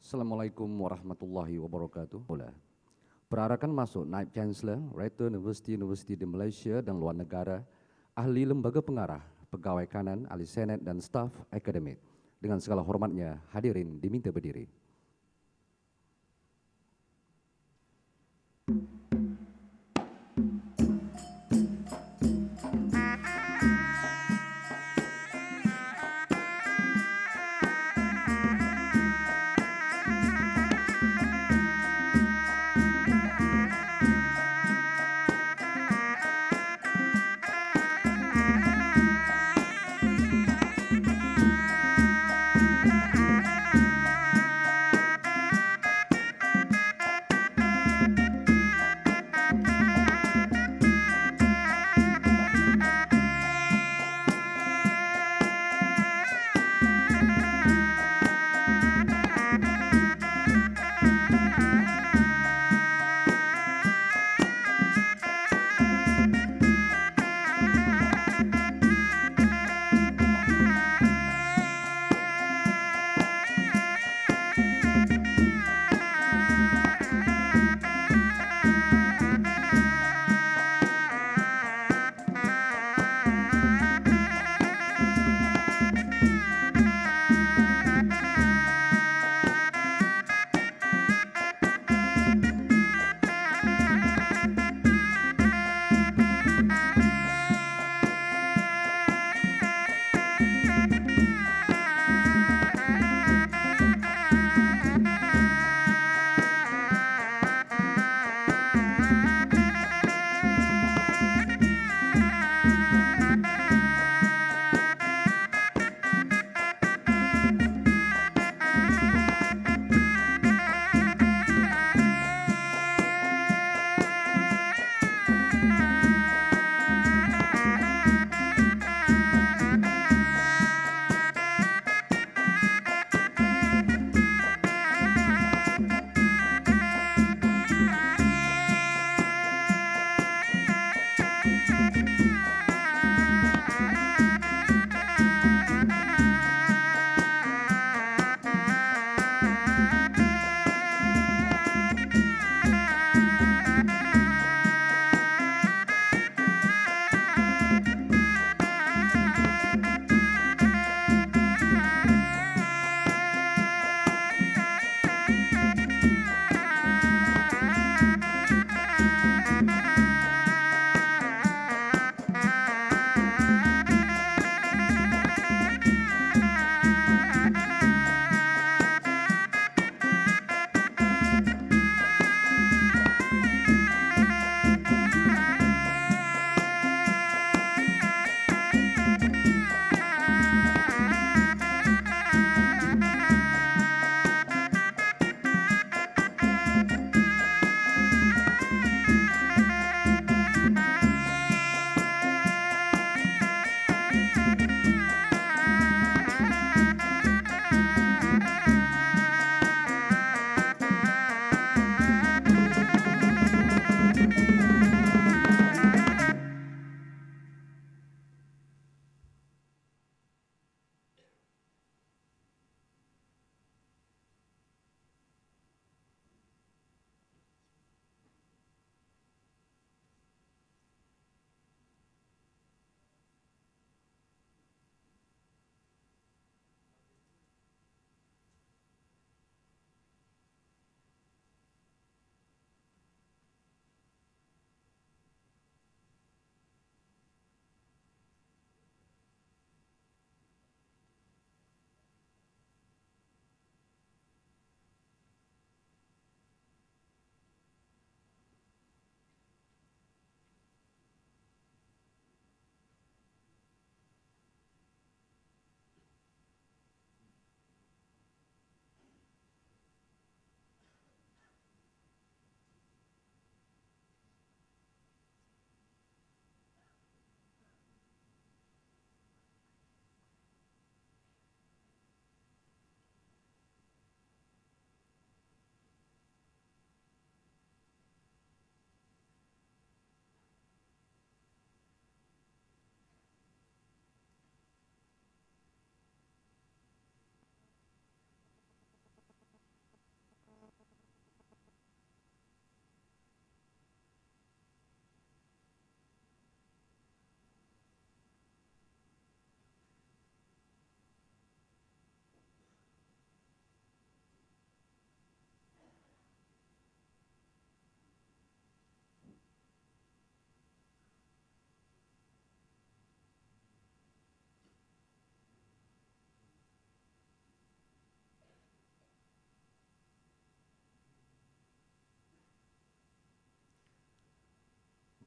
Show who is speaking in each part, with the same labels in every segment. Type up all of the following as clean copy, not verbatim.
Speaker 1: Assalamualaikum warahmatullahi wabarakatuh. Perarakan masuk Naib Chancellor, Rektor Universiti-Universiti di Malaysia dan luar negara, ahli lembaga pengarah, pegawai kanan, ahli senat dan staf akademik. Dengan segala hormatnya, hadirin diminta berdiri.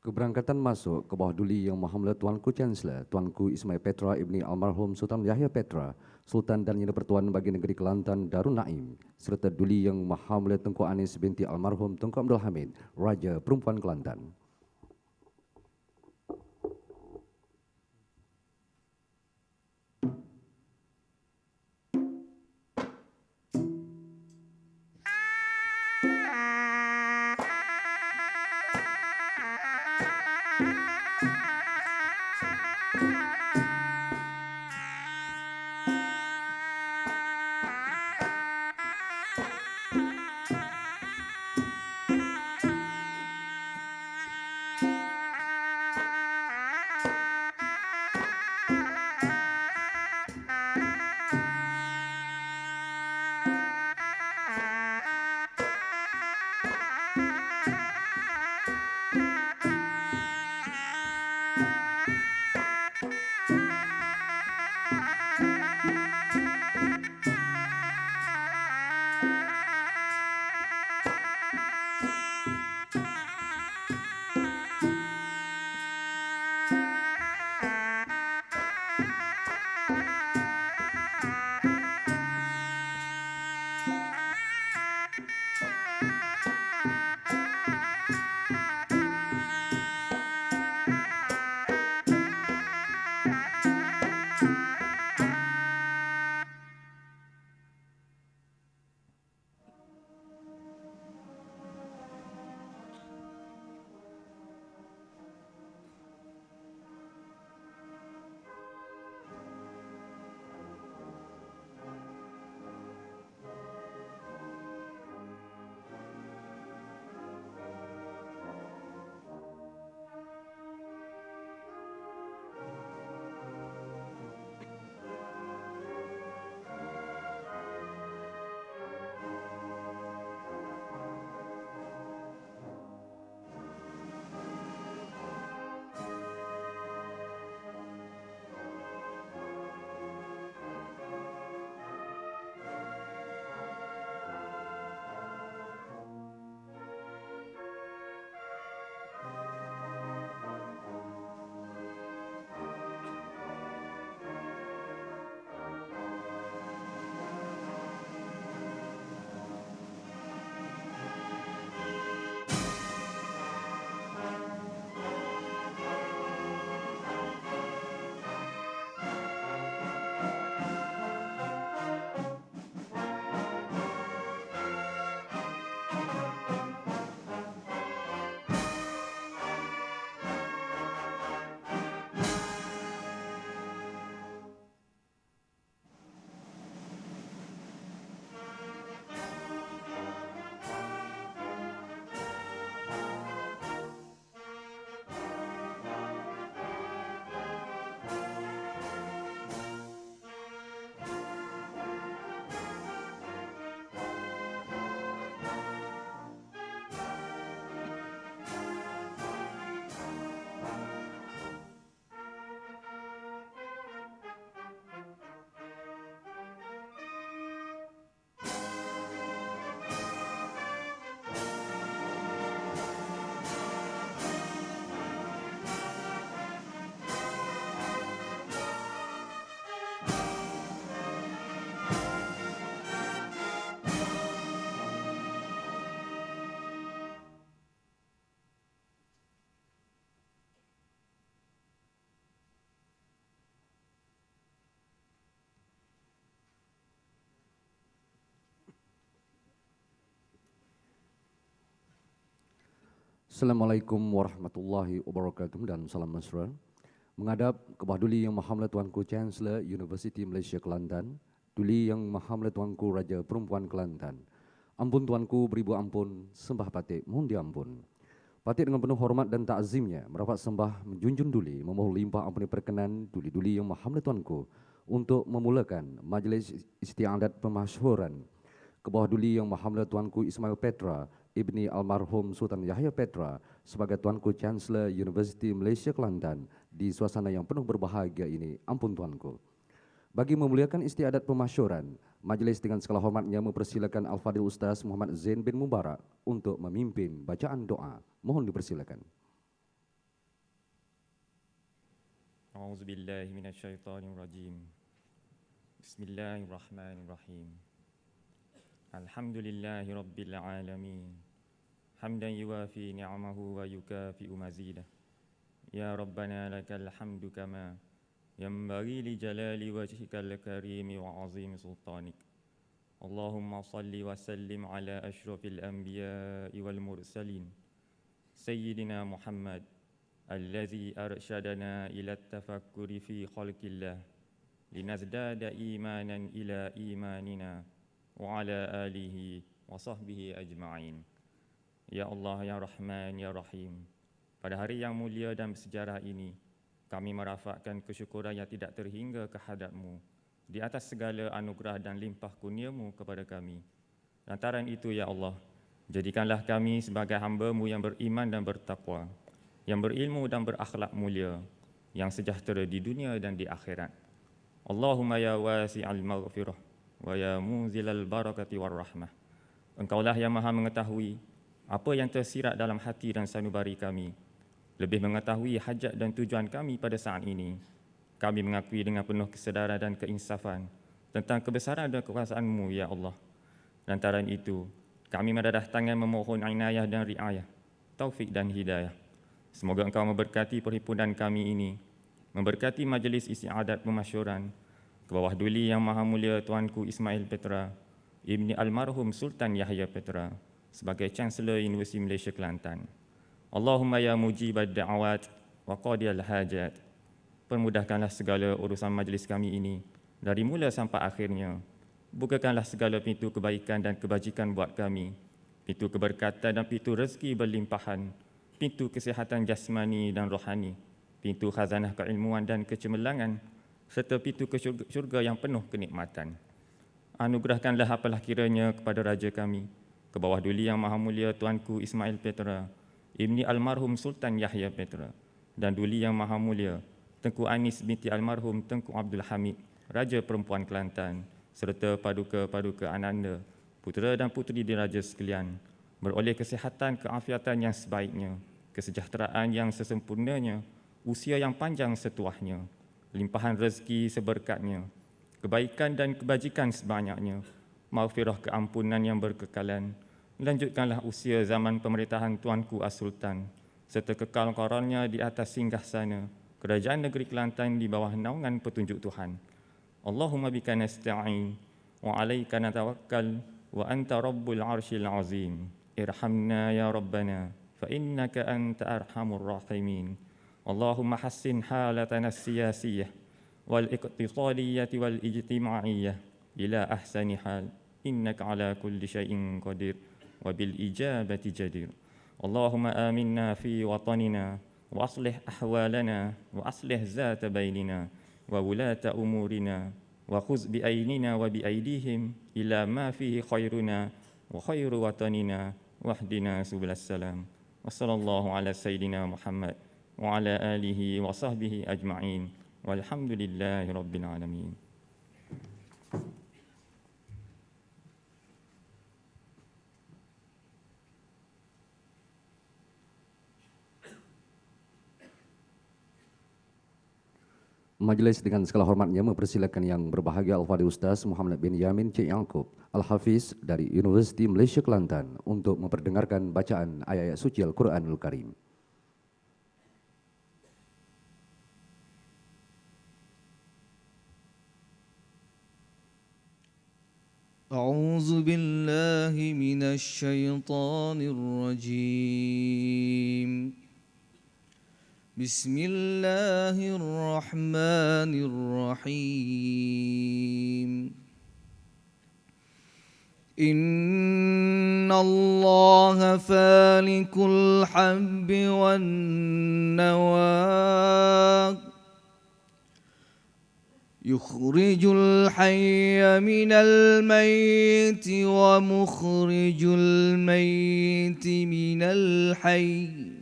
Speaker 1: Keberangkatan masuk ke bawah duli Yang Maha Tuanku Chancellor, Tuanku Ismail Petra Ibni Almarhum Sultan Yahya Petra, Sultan dan Yang Pertuan bagi Negeri Kelantan Darun Naim, serta duli Yang Maha Tengku Anis binti Almarhum Tengku Abdul Hamid, Raja Perempuan Kelantan. Assalamualaikum warahmatullahi wabarakatuh dan salam mesra. Menghadap ke bawah duli Yang Maha Tuanku Chancellor Universiti Malaysia Kelantan, duli Yang Maha Tuanku Raja Perempuan Kelantan. Ampun Tuanku beribu ampun, sembah patik mohon diampun. Patik dengan penuh hormat dan takzimnya merapat sembah menjunjung duli, memohon limpah ampuni perkenan duli-duli Yang Maha Tuanku untuk memulakan majlis istiadat pemasyhuran ke bawah duli Yang Maha Tuanku Ismail Petra Ibni Almarhum Sultan Yahya Petra sebagai Tuanku Chancellor Universiti Malaysia Kelantan di suasana yang penuh berbahagia ini. Ampun Tuanku. Bagi memuliakan istiadat pemasyhuran, majlis dengan segala hormatnya mempersilakan Al-Fadhil Ustaz Muhammad Zain bin Mubarak untuk memimpin bacaan doa. Mohon dipersilakan.
Speaker 2: أعوذ بالله من الشيطان الرجيم. بسم الله الرحمن الرحيم. الحمد لله رب العالمين حمدا يوافي نعمه ويكافئ مزيده. يا ربنا لك الحمد كما ينبغي لجلال وجهك الكريم وعظيم سلطانك. اللهم صل وسلم على أشرف الأنبياء والمرسلين سيدنا محمد الذي أرشدنا إلى التفكر في خلق الله لنزداد إيمانا إلى إيماننا وعلى آله وصحبه أجمعين. Ya Allah, Ya Rahman, Ya Rahim. Pada hari yang mulia dan bersejarah ini, kami merafakkan kesyukuran yang tidak terhingga kehadap-Mu di atas segala anugerah dan limpah kurnia-Mu kepada kami. Lantaran itu, Ya Allah, jadikanlah kami sebagai hamba-Mu yang beriman dan bertakwa, yang berilmu dan berakhlak mulia, yang sejahtera di dunia dan di akhirat. Allahumma ya wasi'al maghfirah wa ya munzilal barakati war rahmah. Engkaulah yang maha mengetahui apa yang tersirat dalam hati dan sanubari kami, lebih mengetahui hajat dan tujuan kami pada saat ini. Kami mengakui dengan penuh kesedaran dan keinsafan tentang kebesaran dan kekuasaan-Mu, Ya Allah. Lantaran itu, kami mendadah tangan memohon inayah dan riayah, taufik dan hidayah. Semoga Engkau memberkati perhimpunan kami ini, memberkati majlis istiadat pemasyuran ke bawah duli Yang Maha Mulia Tuanku Ismail Petra, Ibni Almarhum Sultan Yahya Petra, sebagai Chancellor Universiti Malaysia Kelantan. Allahumma ya mujibad da'awat wa qadiyal hajat. Permudahkanlah segala urusan majlis kami ini dari mula sampai akhirnya. Bukakanlah segala pintu kebaikan dan kebajikan buat kami, pintu keberkatan dan pintu rezeki berlimpahan, pintu kesihatan jasmani dan rohani, pintu khazanah keilmuan dan kecemerlangan, serta pintu ke syurga yang penuh kenikmatan. Anugerahkanlah apalah kiranya kepada Raja kami, ke bawah duli Yang Maha Mulia Tuanku Ismail Petra, Ibni Almarhum Sultan Yahya Petra, dan duli Yang Maha Mulia Tengku Anis binti Almarhum Tengku Abdul Hamid, Raja Perempuan Kelantan, serta paduka-paduka ananda, putera dan puteri diraja sekalian, beroleh kesihatan keafiatan yang sebaiknya, kesejahteraan yang sesempurnanya, usia yang panjang setuahnya, limpahan rezeki seberkatnya, kebaikan dan kebajikan sebanyaknya, maghfirah keampunan yang berkekalan. Lanjutkanlah usia zaman pemerintahan Tuanku As-Sultan, serta kekal qarannya di atas singgah sana kerajaan negeri Kelantan di bawah naungan petunjuk Tuhan. Allahumma bika nasta'in wa 'alaika natawakkal wa anta rabbul 'arsyil 'azim. Irhamna ya rabbana fa innaka anta arhamur rahimin. Allahumma hassin halatana as-siyasiyyah wal iqtisadiyyah wal ijtima'iyyah ila ahsani hal. Innaka ala kulli syai'in qadir wa bil ijabati jadir. Allahumma aminna fi watanina wa aslih ahwalana wa aslih zata bainina wa wulata umurina wa khuz bi aynina wa bi aydihim ila ma fihi khairuna wa khairu watanina wahdina subulas salam. Wa sallallahu ala sayyidina Muhammad wa ala alihi wa sahbihi ajma'in walhamdulillahi rabbil alamin.
Speaker 1: Majlis dengan segala hormatnya mempersilakan yang berbahagia Al-Fadhil Ustaz Muhammad bin Yamin Cik Yaakob Al-Hafiz dari Universiti Malaysia Kelantan untuk memperdengarkan bacaan ayat-ayat suci Al-Quranul Karim.
Speaker 3: أعوذ بالله من الشيطان الرجيم. بسم الله الرحمن الرحيم. إن الله فالق الحب والنوى يخرج الحي من الميت ومخرج الميت من الحي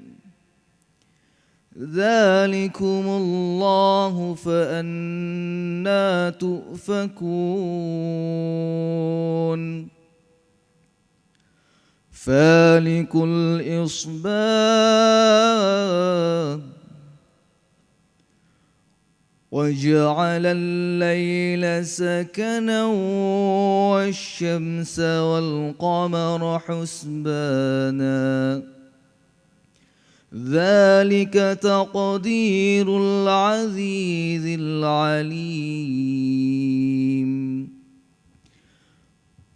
Speaker 3: ذلكم الله فأنى تؤفكون. فالق الإصباح وجعل الليل سكنا والشمس والقمر حسبانا ذلك تقدير العزيز العليم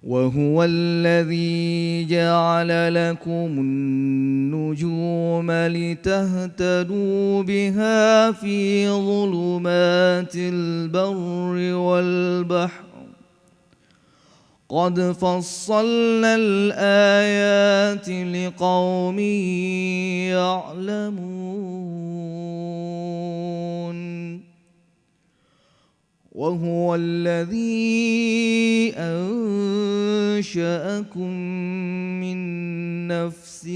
Speaker 3: وهو الذي جعل لكم النجوم لتهتدوا بها في ظلمات البر والبحر قد فصلنا الآيات لقوم يعلمون وهو الذي أنشأكم من نفس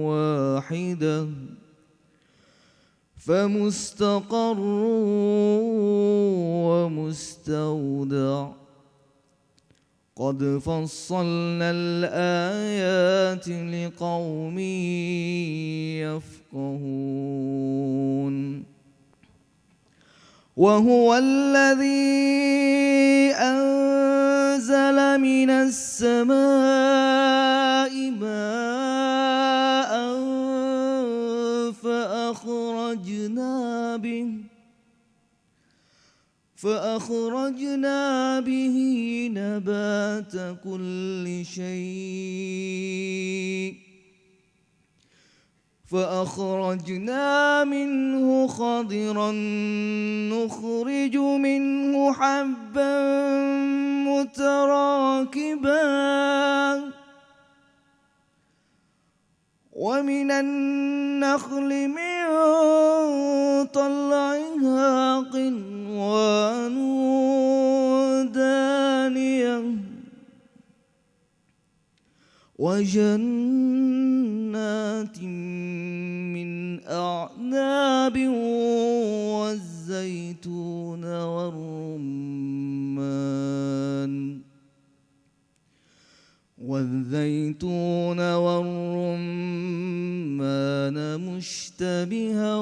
Speaker 3: واحدة فمستقر ومستودع قد فصلنا الآيات لقوم يفقهون وهو الذي أنزل من السماء ماء فأخرجنا به نبات كل شيء فأخرجنا منه خضرا نخرج منه حبا متراكبا ومن النخل من طلعها قنوان دانية وجنات من أعناب والزيتون والرمان مشتبها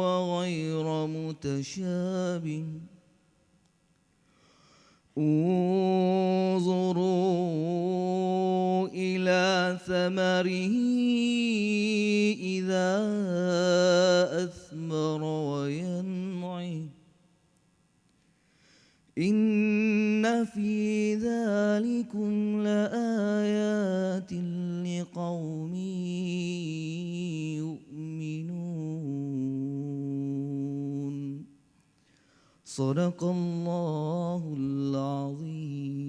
Speaker 3: وغير متشابه انظروا إلى ثمره إذا أثمر وينعي إن في ذلكم لآيات لقوم يؤمنون صدق الله العظيم.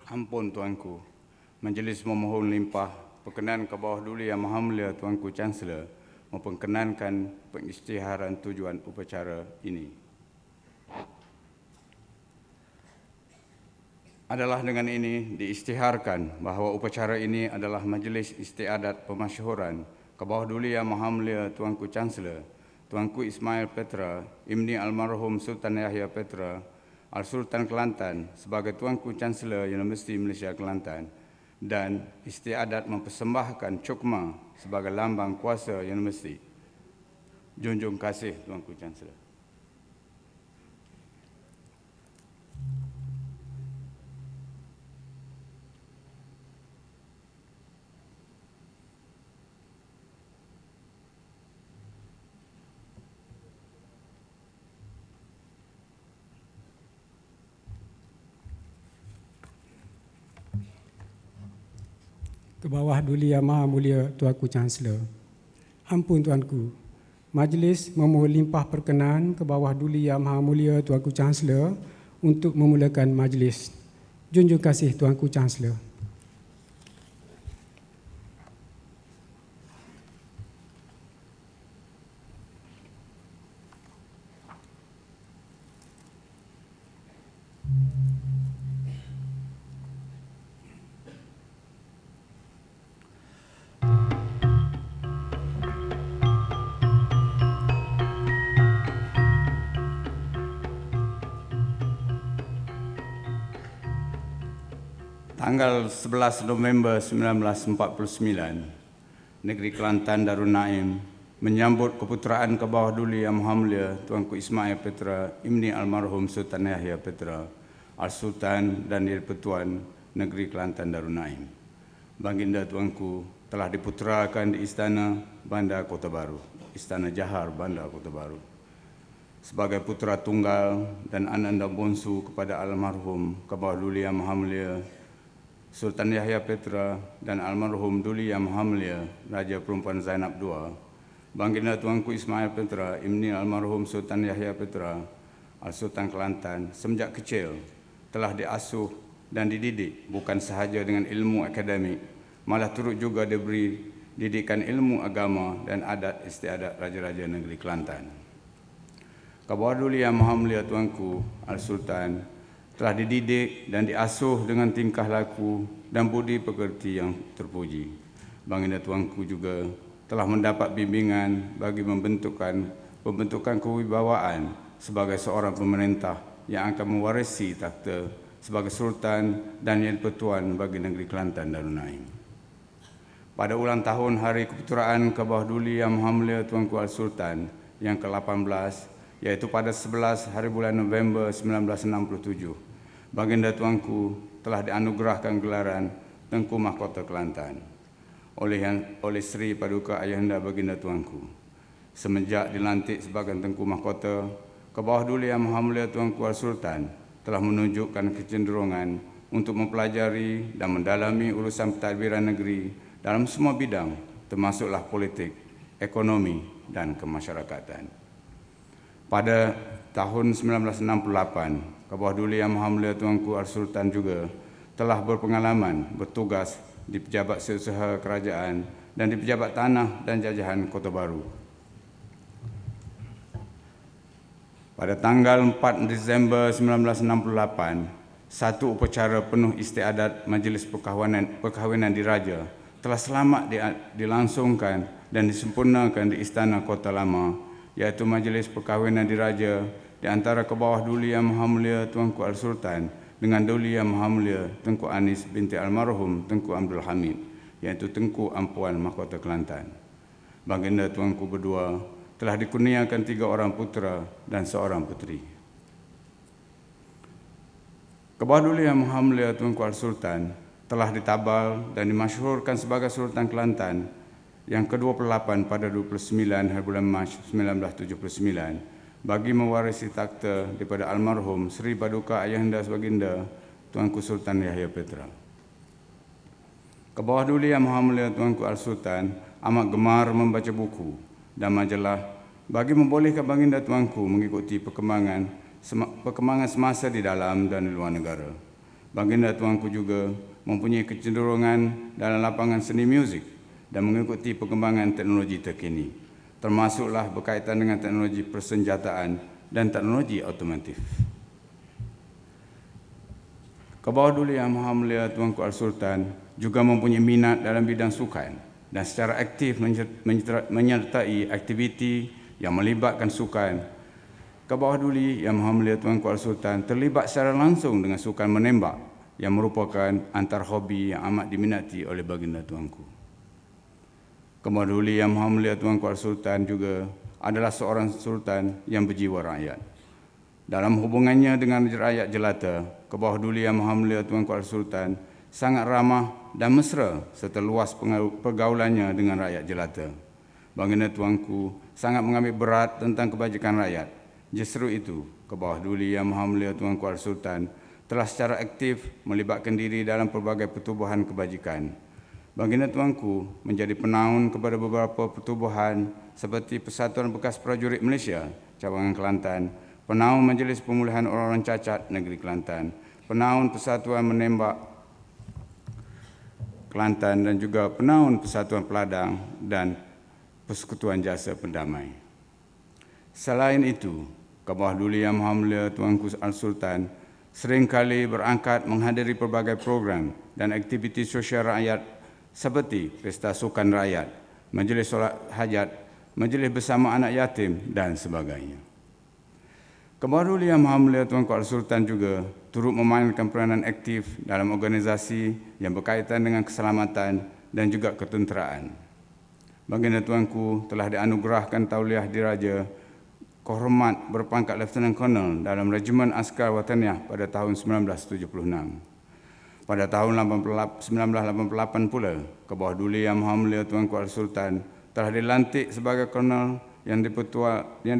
Speaker 4: Ampun Tuanku, Majlis memohon limpah perkenan ke bawah duli Yang Maha Mulia Tuanku Chancellor memperkenankan pengisytiharan tujuan upacara ini. Adalah dengan ini diisytiharkan bahawa upacara ini adalah Majlis Istiadat Pemasyhuran ke bawah duli Yang Maha Mulia Tuanku Chancellor, Tuanku Ismail Petra, Imni Almarhum Sultan Yahya Petra, Al-Sultan Kelantan sebagai Tuanku Chancellor Universiti Malaysia Kelantan dan istiadat mempersembahkan cukma sebagai lambang kuasa universiti. Junjung kasih Tuanku Chancellor.
Speaker 5: Ke bawah duli Yang Maha Mulia Tuanku Chancellor, Ampun Tuanku, Majlis memohon limpah perkenan ke bawah Duli Yang Maha Mulia Tuanku Chancellor untuk memulakan majlis. Junjung kasih Tuanku Chancellor.
Speaker 4: Tanggal 11 November 1949, Negeri Kelantan Darul Naim menyambut keputeraan ke bawah Duli Yang Maha Mulia Tuanku Ismail Petra Imni Almarhum Sultan Yahya Petra, Al-Sultan dan Dipertuan Negeri Kelantan Darul Naim. Baginda Tuanku telah diputerakan di Istana Bandar Kota Baru, Istana Jahar Bandar Kota Baru, sebagai putera tunggal dan ananda bongsu kepada almarhum ke bawah Duli Yang Maha Mulia Sultan Yahya Petra dan almarhum Duli Yang Maha Mulia Raja Perempuan Zainab II, Baginda Tuanku Ismail Petra Imni almarhum Sultan Yahya Petra, Al-Sultan Kelantan, semenjak kecil telah diasuh dan dididik bukan sahaja dengan ilmu akademik, malah turut juga diberi didikan ilmu agama dan adat istiadat raja-raja negeri Kelantan. Ke bawah Duli Yang Maha Mulia Tuanku Al-Sultan telah dididik dan diasuh dengan tingkah laku dan budi pekerti yang terpuji. Baginda Tuanku juga telah mendapat bimbingan bagi pembentukan kewibawaan sebagai seorang pemerintah yang akan mewarisi takhta sebagai Sultan dan Yang Pertuan bagi negeri Kelantan Darul Naim. Pada ulang tahun Hari Keputeraan ke bawah Duli Yang Maha Mulia Tuanku Al-Sultan yang ke-18, yaitu pada 11 hari bulan November 1967, Baginda Tuanku telah dianugerahkan gelaran Tengku Mahkota Kelantan oleh Sri Paduka Ayahanda Baginda Tuanku. Semenjak dilantik sebagai Tengku Mahkota, ke bawah Duli Yang Maha Mulia Tuanku Al-Sultan telah menunjukkan kecenderungan untuk mempelajari dan mendalami urusan pentadbiran negeri dalam semua bidang, termasuklah politik, ekonomi dan kemasyarakatan. Pada tahun 1968, ke bawah Duli Yang Maha Mulia Tuanku Al-Sultan juga telah berpengalaman bertugas di Pejabat Setiausaha Kerajaan dan di Pejabat Tanah dan Jajahan Kota Baru. Pada tanggal 4 Disember 1968, satu upacara penuh istiadat Majlis Perkahwinan Diraja telah selamat dilangsungkan dan disempurnakan di Istana Kota Lama, iaitu Majlis Perkahwinan Diraja di antara ke bawah Duli Yang Maha Mulia Tuanku Al-Sultan dengan Duli Yang Maha Mulia Tengku Anis binti almarhum Tengku Abdul Hamid, iaitu Tengku Ampuan Mahkota Kelantan. Baginda Tuanku berdua telah dikurniakan 3 orang putera dan 1 puteri. Ke bawah Duli Yang Maha Mulia Tuanku Al-Sultan telah ditabal dan dimasyhurkan sebagai Sultan Kelantan yang ke-28 pada 29 hari bulan Mac 1979 bagi mewarisi takhta daripada almarhum Sri Paduka Ayahanda Baginda Tuanku Sultan Yahya Petra. Ke bawah Duli Yang Maha Mulia Tuanku Al-Sultan amat gemar membaca buku dan majalah bagi membolehkan Baginda Tuanku mengikuti perkembangan semasa di dalam dan di luar negara. Baginda Tuanku juga mempunyai kecenderungan dalam lapangan seni muzik dan mengikuti perkembangan teknologi terkini, termasuklah berkaitan dengan teknologi persenjataan dan teknologi otomotif. Ke bawah Duli Yang Maha Mulia Tuanku Al-Sultan juga mempunyai minat dalam bidang sukan dan secara aktif menyertai aktiviti yang melibatkan sukan. Ke bawah Duli Yang Maha Mulia Tuanku Al-Sultan terlibat secara langsung dengan sukan menembak yang merupakan antara hobi yang amat diminati oleh Baginda Tuanku. Ke bawah Duli Yang Maha Mulia Tuanku Al-Sultan juga adalah seorang sultan yang berjiwa rakyat. Dalam hubungannya dengan rakyat jelata, ke bawah Duli Yang Maha Mulia Tuanku Al-Sultan sangat ramah dan mesra serta luas pergaulannya dengan rakyat jelata. Baginda Tuanku sangat mengambil berat tentang kebajikan rakyat. Justru itu, ke bawah Duli Yang Maha Mulia Tuanku Al-Sultan telah secara aktif melibatkan diri dalam pelbagai pertubuhan kebajikan. Baginda Tuanku menjadi penaung kepada beberapa pertubuhan seperti Persatuan Bekas Prajurit Malaysia, Cawangan Kelantan, penaung Majlis Pemulihan Orang-Orang Cacat Negeri Kelantan, penaung Persatuan Menembak Kelantan dan juga penaung Persatuan Peladang dan Persekutuan Jasa Pendamai. Selain itu, Kebawah Duli Yang Maha Mulia Tuanku Al-Sultan seringkali berangkat menghadiri pelbagai program dan aktiviti sosial rakyat seperti Pesta Sukan Rakyat, Majlis Solat Hajat, Majlis Bersama Anak Yatim dan sebagainya. Kebawah Duli Yang Maha Mulia Tuanku Al-Sultan juga turut memainkan peranan aktif dalam organisasi yang berkaitan dengan keselamatan dan juga ketenteraan. Baginda Tuanku telah dianugerahkan Tauliah Diraja Kehormat berpangkat Lieutenant Colonel dalam Regimen Askar Wataniah pada tahun 1976. Pada tahun 1988 pula, Kebawah Duli Yang Maha Mulia Tuanku Al-Sultan telah dilantik sebagai Kolonel yang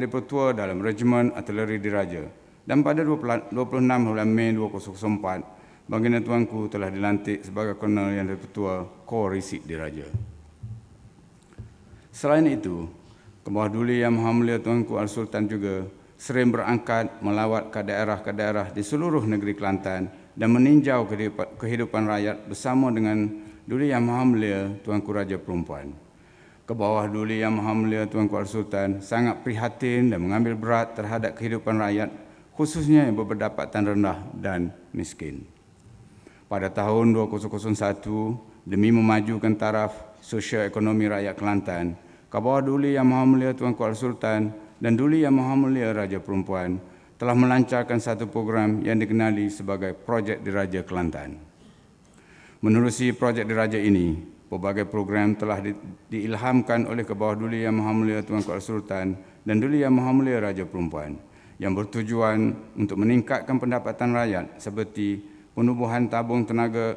Speaker 4: dipertua dalam Regimen Artileri Diraja. Dan pada 26 bulan Mei 2004, Baginda Tuanku telah dilantik sebagai Kolonel yang dipertua Kor Risik Diraja. Selain itu, Kebawah Duli Yang Maha Mulia Tuanku Al-Sultan juga sering berangkat melawat ke daerah-daerah di seluruh negeri Kelantan dan meninjau kehidupan rakyat bersama dengan Duli Yang Maha Mulia Tuanku Raja Perempuan. Kebawah Duli Yang Maha Mulia Tuanku Al-Sultan sangat prihatin dan mengambil berat terhadap kehidupan rakyat, khususnya yang berpendapatan rendah dan miskin. Pada tahun 2001, demi memajukan taraf sosio-ekonomi rakyat Kelantan, Kebawah Duli Yang Maha Mulia Tuanku Al-Sultan dan Duli Yang Maha Mulia Raja Perempuan telah melancarkan satu program yang dikenali sebagai Projek Diraja Kelantan. Menerusi Projek Diraja ini, pelbagai program telah diilhamkan oleh Kebawah Duli Yang Maha Mulia Tuanku Al-Sultan dan Duli Yang Maha Mulia Raja Perempuan yang bertujuan untuk meningkatkan pendapatan rakyat seperti penubuhan tabung tenaga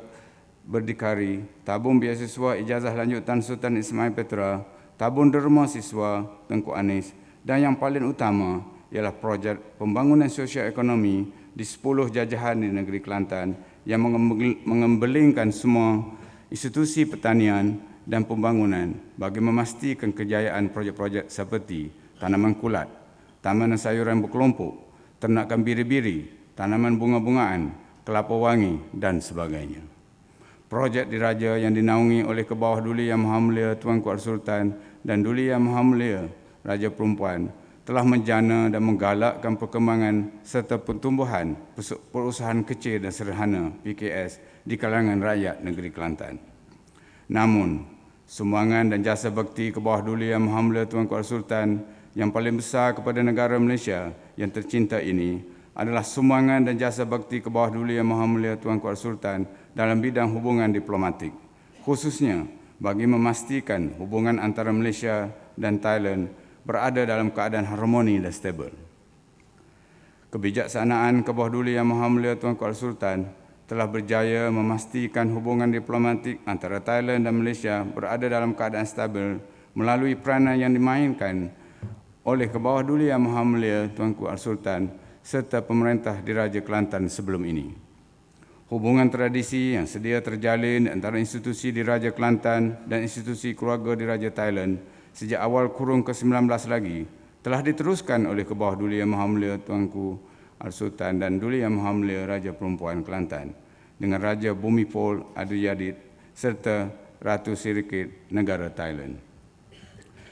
Speaker 4: berdikari, tabung beasiswa ijazah lanjutan Sultan Ismail Petra, tabung derma siswa Tengku Anis, dan yang paling utama ialah projek pembangunan sosial ekonomi di 10 jajahan di negeri Kelantan yang mengembelingkan semua institusi pertanian dan pembangunan bagi memastikan kejayaan projek-projek seperti tanaman kulat, tanaman sayuran berkelompok, ternakan biri-biri, tanaman bunga-bungaan, kelapa wangi dan sebagainya. Projek diraja yang dinaungi oleh Kebawah Duli Yang Maha Mulia Tuanku Al-Sultan dan Duli Yang Maha Mulia Raja Perempuan telah menjana dan menggalakkan perkembangan serta pertumbuhan perusahaan kecil dan sederhana PKS di kalangan rakyat negeri Kelantan. Namun, sumbangan dan jasa bakti Kebawah Duli Yang Maha Mulia Tuanku Al-Sultan yang paling besar kepada negara Malaysia yang tercinta ini adalah sumbangan dan jasa bakti Kebawah Duli Yang Maha Mulia Tuanku Al-Sultan dalam bidang hubungan diplomatik, khususnya bagi memastikan hubungan antara Malaysia dan Thailand berada dalam keadaan harmoni dan stabil. Kebijaksanaan Kebawah Duli Yang Maha Mulia Tuanku Al-Sultan telah berjaya memastikan hubungan diplomatik antara Thailand dan Malaysia berada dalam keadaan stabil melalui peranan yang dimainkan oleh Kebawah Duli Yang Maha Mulia Tuanku Al-Sultan serta pemerintah Diraja Kelantan sebelum ini. Hubungan tradisi yang sedia terjalin antara institusi Diraja Kelantan dan institusi keluarga Diraja Thailand sejak awal kurun ke-19 lagi telah diteruskan oleh Kebawah Duli Yang Maha Mulia Tuanku Al-Sultan dan Duli Yang Maha Mulia Raja Perempuan Kelantan dengan Raja Bhumipol Aduyadit serta Ratu Sirikit negara Thailand.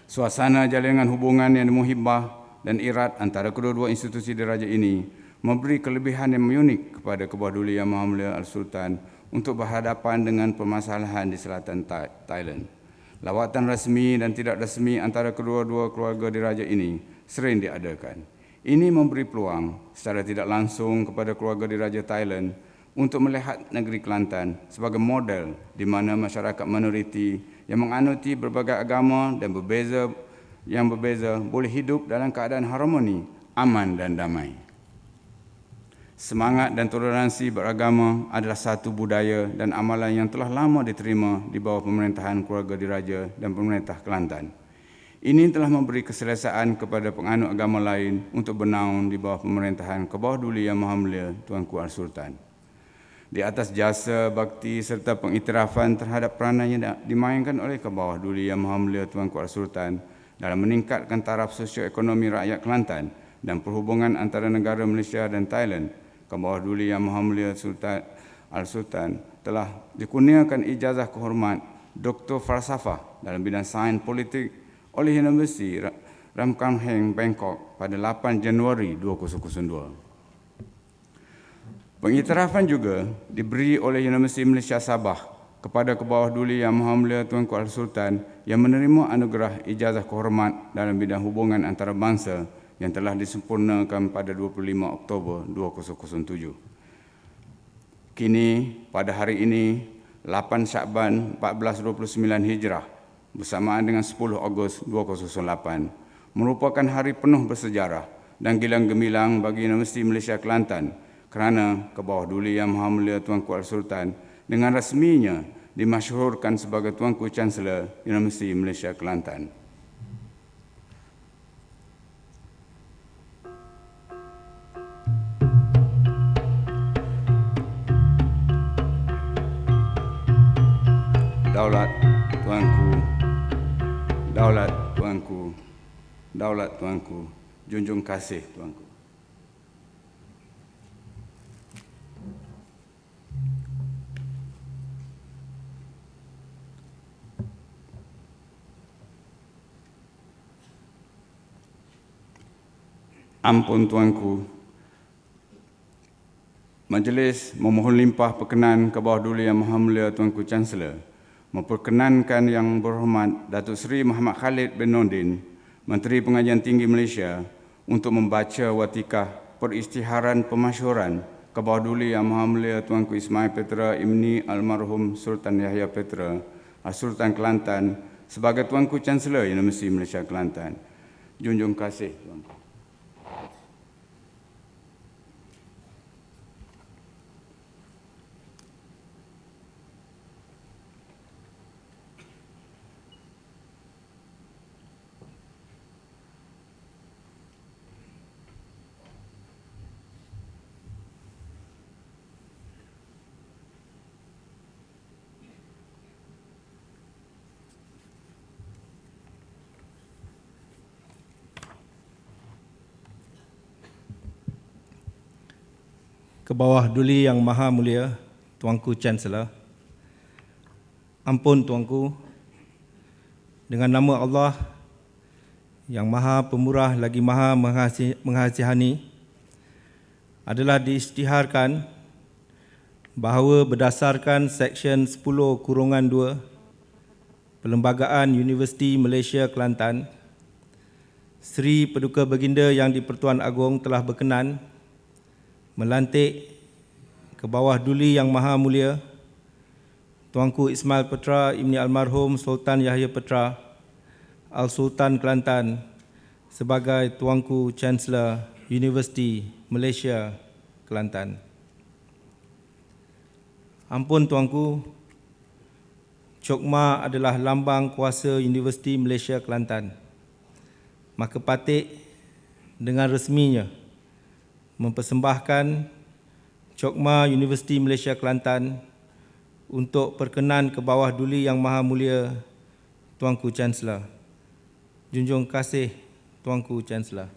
Speaker 4: Suasana jalinan hubungan yang muhibbah dan erat antara kedua-dua institusi diraja ini memberi kelebihan yang unik kepada Kebawah Duli Yang Maha Mulia Al-Sultan untuk berhadapan dengan permasalahan di selatan Thailand. Lawatan rasmi dan tidak rasmi antara kedua-dua keluarga diraja ini sering diadakan. Ini memberi peluang secara tidak langsung kepada keluarga diraja Thailand untuk melihat negeri Kelantan sebagai model di mana masyarakat minoriti yang menganuti berbagai agama dan berbeza boleh hidup dalam keadaan harmoni, aman dan damai. Semangat dan toleransi beragama adalah satu budaya dan amalan yang telah lama diterima di bawah pemerintahan keluarga diraja dan pemerintah Kelantan. Ini telah memberi keselesaan kepada penganut agama lain untuk bernaung di bawah pemerintahan Kebawah Duli Yang Maha Mulia Tuanku Al-Sultan. di atas jasa, bakti serta pengiktirafan terhadap peranannya dimainkan oleh Kebawah Duli Yang Maha Mulia Tuanku Al-Sultan dalam meningkatkan taraf sosioekonomi rakyat Kelantan dan perhubungan antara negara Malaysia dan Thailand. Kebawah Duli Yang Maha Mulia Sultan Al-Sultan telah dikurniakan ijazah kehormat Doktor Falsafah dalam bidang sains politik oleh Universiti Ram Kam Heng, Bangkok pada 8 Januari 2002. Pengiktirafan juga diberi oleh Universiti Malaysia Sabah kepada Kebawah Duli Yang Maha Mulia Tuanku Al-Sultan yang menerima anugerah ijazah kehormat dalam bidang hubungan antarabangsa yang telah disempurnakan pada 25 Oktober 2007. Kini, pada hari ini, 8 Syakban 1429 Hijrah bersamaan dengan 10 Ogos 2008 merupakan hari penuh bersejarah dan gilang gemilang bagi Universiti Malaysia Kelantan kerana Kebawah Duli Yang Maha Mulia Tuanku Al-Sultan dengan rasminya dimasyhurkan sebagai Tuanku Chancellor Universiti Malaysia Kelantan. Daulat Tuanku, Daulat Tuanku, Daulat Tuanku, junjung kasih Tuanku. Ampun Tuanku, Majlis memohon limpah perkenan Kebawah Duli Yang Maha Mulia Tuanku Chancellor memperkenankan Yang Berhormat Datuk Seri Muhammad Khalid bin Nordin, Menteri Pengajian Tinggi Malaysia, untuk membaca watikah peristiharan pemasyhuran Kebawah Duli Yang Maha Mulia Tuanku Ismail Petra Imni Almarhum Sultan Yahya Petra, Sultan Kelantan sebagai Tuanku Chancellor Universiti Malaysia Kelantan. Junjung kasih Tuanku.
Speaker 6: Kebawah Duli Yang Maha Mulia Tuanku Chancellor, ampun Tuanku, dengan nama Allah yang Maha Pemurah lagi Maha Menghasihani, adalah diisytiharkan bahawa berdasarkan Seksyen 10-2 Perlembagaan Universiti Malaysia Kelantan, Seri Paduka Baginda Yang di-Pertuan Agong telah berkenan melantik Kebawah Duli Yang Maha Mulia Tuanku Ismail Petra Imni Almarhum Sultan Yahya Petra Al-Sultan Kelantan sebagai Tuanku Chancellor Universiti Malaysia Kelantan. Ampun Tuanku, Cokma adalah lambang kuasa Universiti Malaysia Kelantan. Maka patut dengan resminya mempersembahkan Cokma Universiti Malaysia Kelantan untuk perkenan Kebawah Duli Yang Maha Mulia Tuanku Chancellor. Junjung kasih Tuanku Chancellor.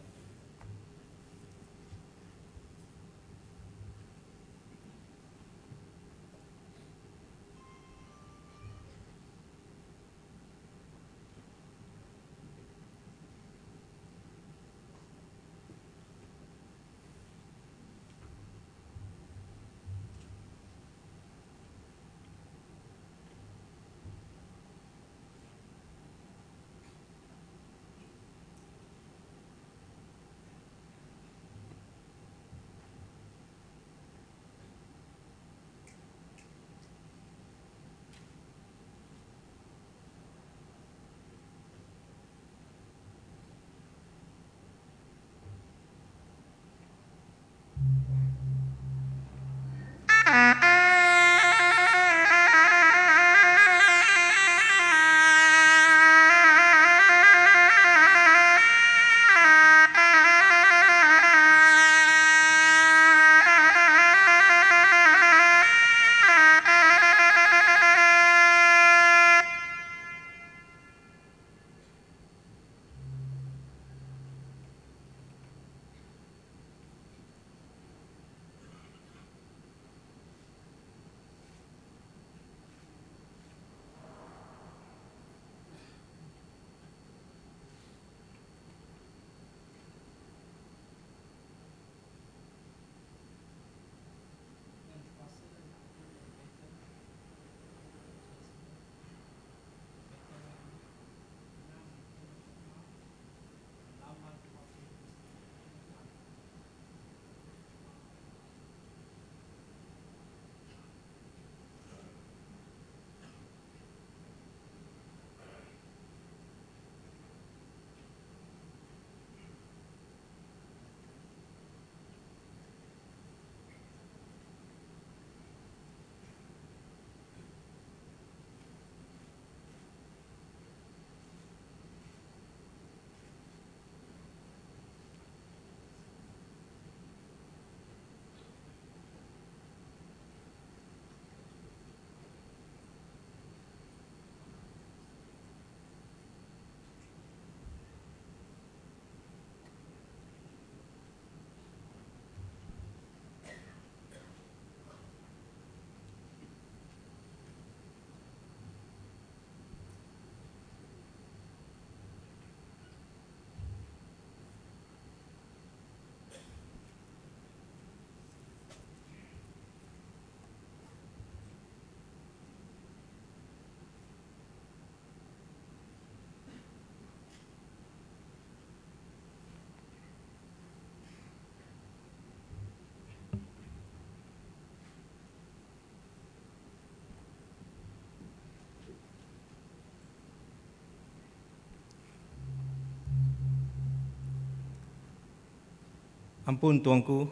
Speaker 6: Ampun Tuanku,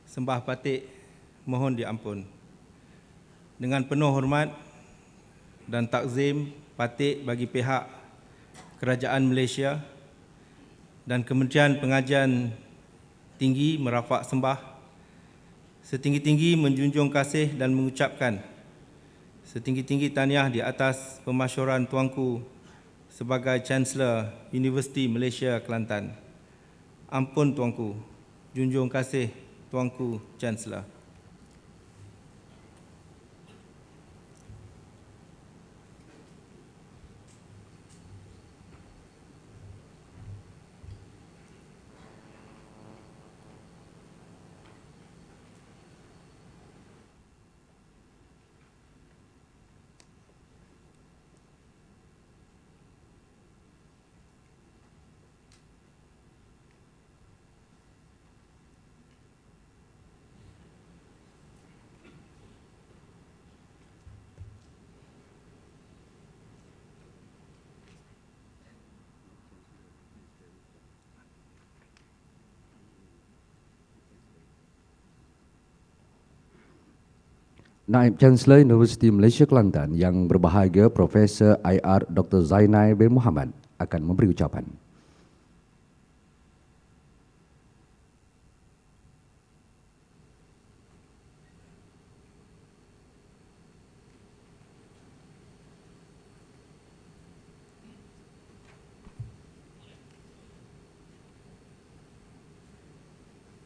Speaker 6: sembah patik mohon diampun. Dengan penuh hormat dan takzim patik bagi pihak Kerajaan Malaysia dan Kementerian Pengajian Tinggi merafak sembah setinggi-tinggi menjunjung kasih dan mengucapkan setinggi-tinggi tahniah di atas pemasyuran Tuanku sebagai Chancellor Universiti Malaysia Kelantan. Ampun Tuanku, junjung kasih Tuanku Chancellor.
Speaker 1: Naib Chancellor Universiti Malaysia Kelantan yang berbahagia Profesor IR Dr. Zainai bin Muhammad akan memberi ucapan.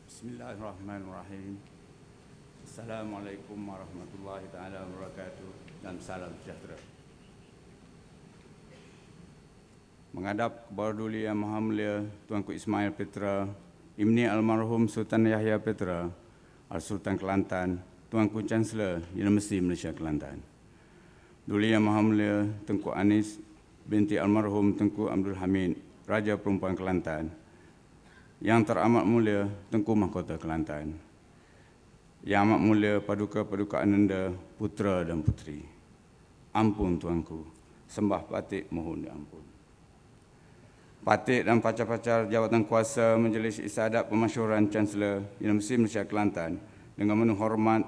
Speaker 4: Bismillahirrahmanirrahim. Assalamualaikum warahmatullahi taala wabarakatuh dan salam sejahtera. Menghadap Kebawa Duli Yang Maha Mulia Tuanku Ismail Petra, Imni Almarhum Sultan Yahya Petra, Al-Sultan Kelantan, Tuanku Chancellor Universiti Malaysia Kelantan. Duli Yang Maha Mulia Tengku Anis binti Almarhum Tengku Abdul Hamid, Raja Perempuan Kelantan. Yang teramat mulia Tengku Mahkota Kelantan. Yang amat mulia Paduka-Paduka Ananda, putra dan puteri. Ampun Tuanku, sembah patik mohon diampun. Patik dan pacar-pacar jawatan kuasa Majlis Isadat Pemasyuran Chancellor Universiti Malaysia Kelantan dengan penuh hormat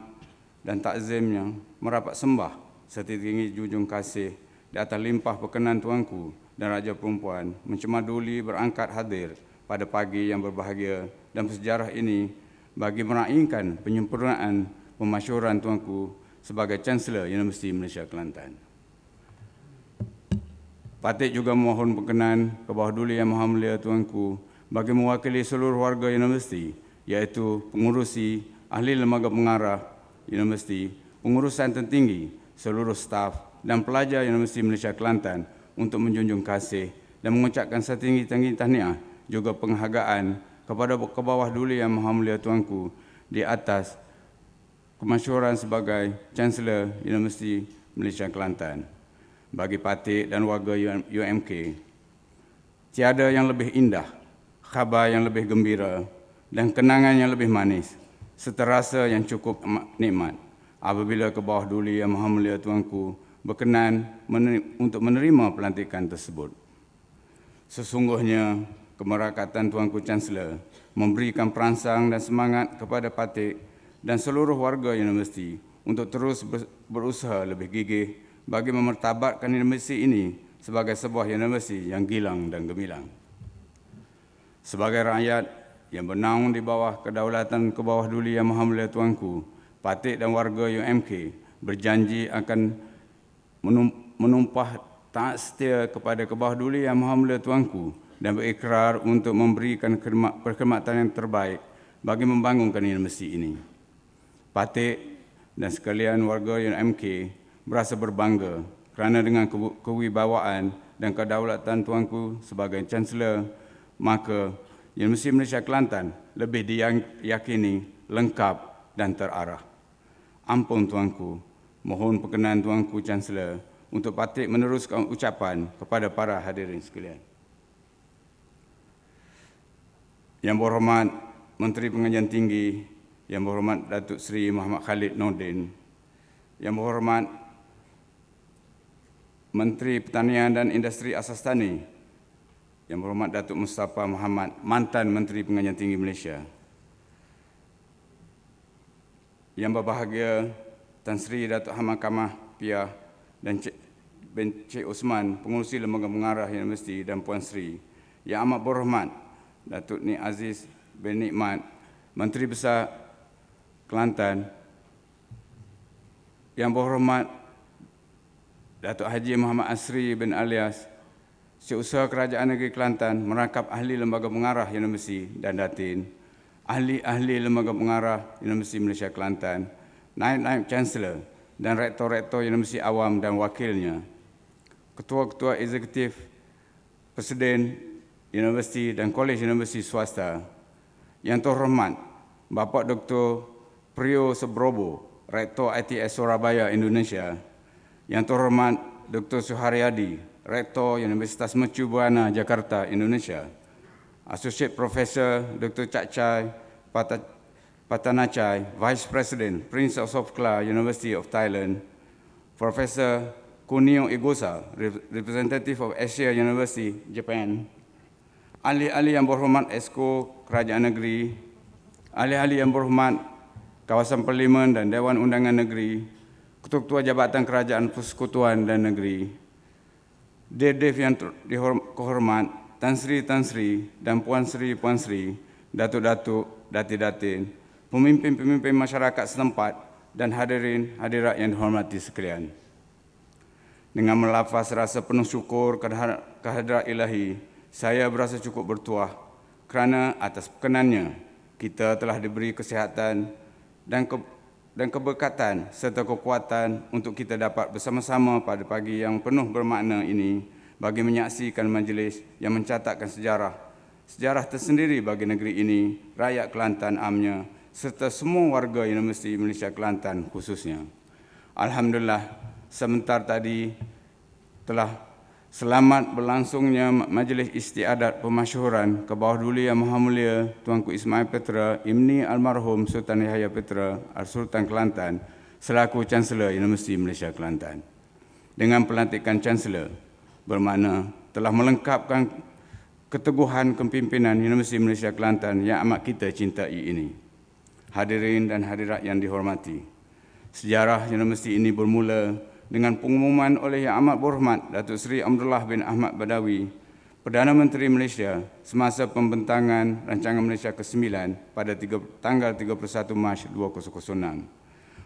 Speaker 4: dan takzimnya merapat sembah setinggi junjung kasih di atas limpah perkenan Tuanku dan Raja Perempuan mencemaduli berangkat hadir pada pagi yang berbahagia dan bersejarah ini bagi meraihkan penyempurnaan pemasyuran Tuanku sebagai Chancellor Universiti Malaysia Kelantan. Patik juga mohon perkenan Kebawa Duli Yang Maha Mulia Tuanku bagi mewakili seluruh warga universiti, iaitu pengurusi, ahli lembaga pengarah universiti, pengurusan tertinggi, seluruh staf dan pelajar Universiti Malaysia Kelantan untuk menjunjung kasih dan mengucapkan setinggi-tinggi tahniah juga penghargaan kepada Kebawah Duli Yang Maha Mulia Tuanku di atas kemasyhuran sebagai Chancellor Universiti Malaysia Kelantan. Bagi Patik dan warga UMK, tiada yang lebih indah, khabar yang lebih gembira dan kenangan yang lebih manis serta rasa yang cukup nikmat apabila Kebawah Duli Yang Maha Mulia Tuanku berkenan untuk menerima pelantikan tersebut. Sesungguhnya kemerakatan Tuanku Chancellor memberikan perangsang dan semangat kepada Patik dan seluruh warga universiti untuk terus berusaha lebih gigih bagi memartabatkan universiti ini sebagai sebuah universiti yang gilang dan gemilang. Sebagai rakyat yang bernaung di bawah kedaulatan Kebawah Duli Yang Maha Mulia Tuanku, Patik dan warga UMK berjanji akan menumpah taat setia kepada Kebawah Duli Yang Maha Mulia Tuanku dan berikrar untuk memberikan perkhidmatan yang terbaik bagi membangunkan universiti ini. Patik dan sekalian warga UMK berasa berbangga kerana dengan kewibawaan dan kedaulatan Tuanku sebagai Chancellor, maka Universiti Malaysia Kelantan lebih diyakini lengkap dan terarah. Ampun Tuanku, mohon perkenan Tuanku Chancellor untuk Patik meneruskan ucapan kepada para hadirin sekalian. Yang berhormat Menteri Pengajian Tinggi, Yang berhormat Datuk Seri Muhammad Khalid Nordin, Yang berhormat Menteri Pertanian dan Industri Asas Tani, Yang Berhormat Datuk Mustafa Muhammad, mantan Menteri Pengajian Tinggi Malaysia. Yang berbahagia Tan Sri Datuk Hamakamah Piah dan Cik Osman, Pengurusi Lembaga Pengarah Universiti, dan Puan Sri. Yang amat berhormat Datuk Ni Aziz bin Nikmat, Menteri Besar Kelantan. Yang berhormat Datuk Haji Muhammad Asri bin Alias, Setiausaha Kerajaan Negeri Kelantan, merangkap ahli Lembaga Pengarah Universiti dan Datin, ahli-ahli Lembaga Pengarah Universiti Malaysia Kelantan, naib-naib Chancellor dan rektor-rektor Universiti Awam dan wakilnya, ketua-ketua eksekutif, presiden universiti dan kolej universiti swasta. Yang terhormat Bapak Dr. Priyo Sebrobo, Rektor ITS Surabaya, Indonesia. Yang terhormat Dr. Suharyadi, Rektor Universitas Mercu Buana, Jakarta, Indonesia. Associate Professor Dr. Cak Chai Patanachai, Vice President, Prince of Sofkla, University of Thailand. Professor Kunio Igosa, Representative of Asia University, Japan. Ahli-ahli yang berhormat Esko Kerajaan Negeri, ahli-ahli yang berhormat Kawasan Parlimen dan Dewan Undangan Negeri, Ketua-Ketua Jabatan Kerajaan Persekutuan dan Negeri, Dev yang kehormat, Tan Sri dan Puan Sri, Datuk-Datuk, Dati-Datin, pemimpin-pemimpin masyarakat setempat dan hadirat yang dihormati sekalian. Dengan melafaz rasa penuh syukur kehadrat ilahi, saya berasa cukup bertuah kerana atas perkenannya kita telah diberi kesihatan dan keberkatan serta kekuatan untuk kita dapat bersama-sama pada pagi yang penuh bermakna ini bagi menyaksikan majlis yang mencatatkan sejarah tersendiri bagi negeri ini, rakyat Kelantan amnya, serta semua warga Universiti Malaysia Kelantan khususnya. Alhamdulillah, sebentar tadi telah selamat berlangsungnya majlis istiadat pemasyhuran ke bawah Duli Yang Maha Mulia Tuanku Ismail Petra, Imni Almarhum Sultan Yahya Petra, Al-Sultan Kelantan, selaku Chancellor Universiti Malaysia Kelantan. Dengan pelantikan Chancellor, bermakna telah melengkapkan keteguhan kepimpinan Universiti Malaysia Kelantan yang amat kita cintai ini. Hadirin dan hadirat yang dihormati, sejarah universiti ini bermula dengan pengumuman oleh Yang Amat Berhormat Datuk Seri Abdullah bin Ahmad Badawi, Perdana Menteri Malaysia semasa pembentangan Rancangan Malaysia ke-9 pada tanggal 31 Mac 2006.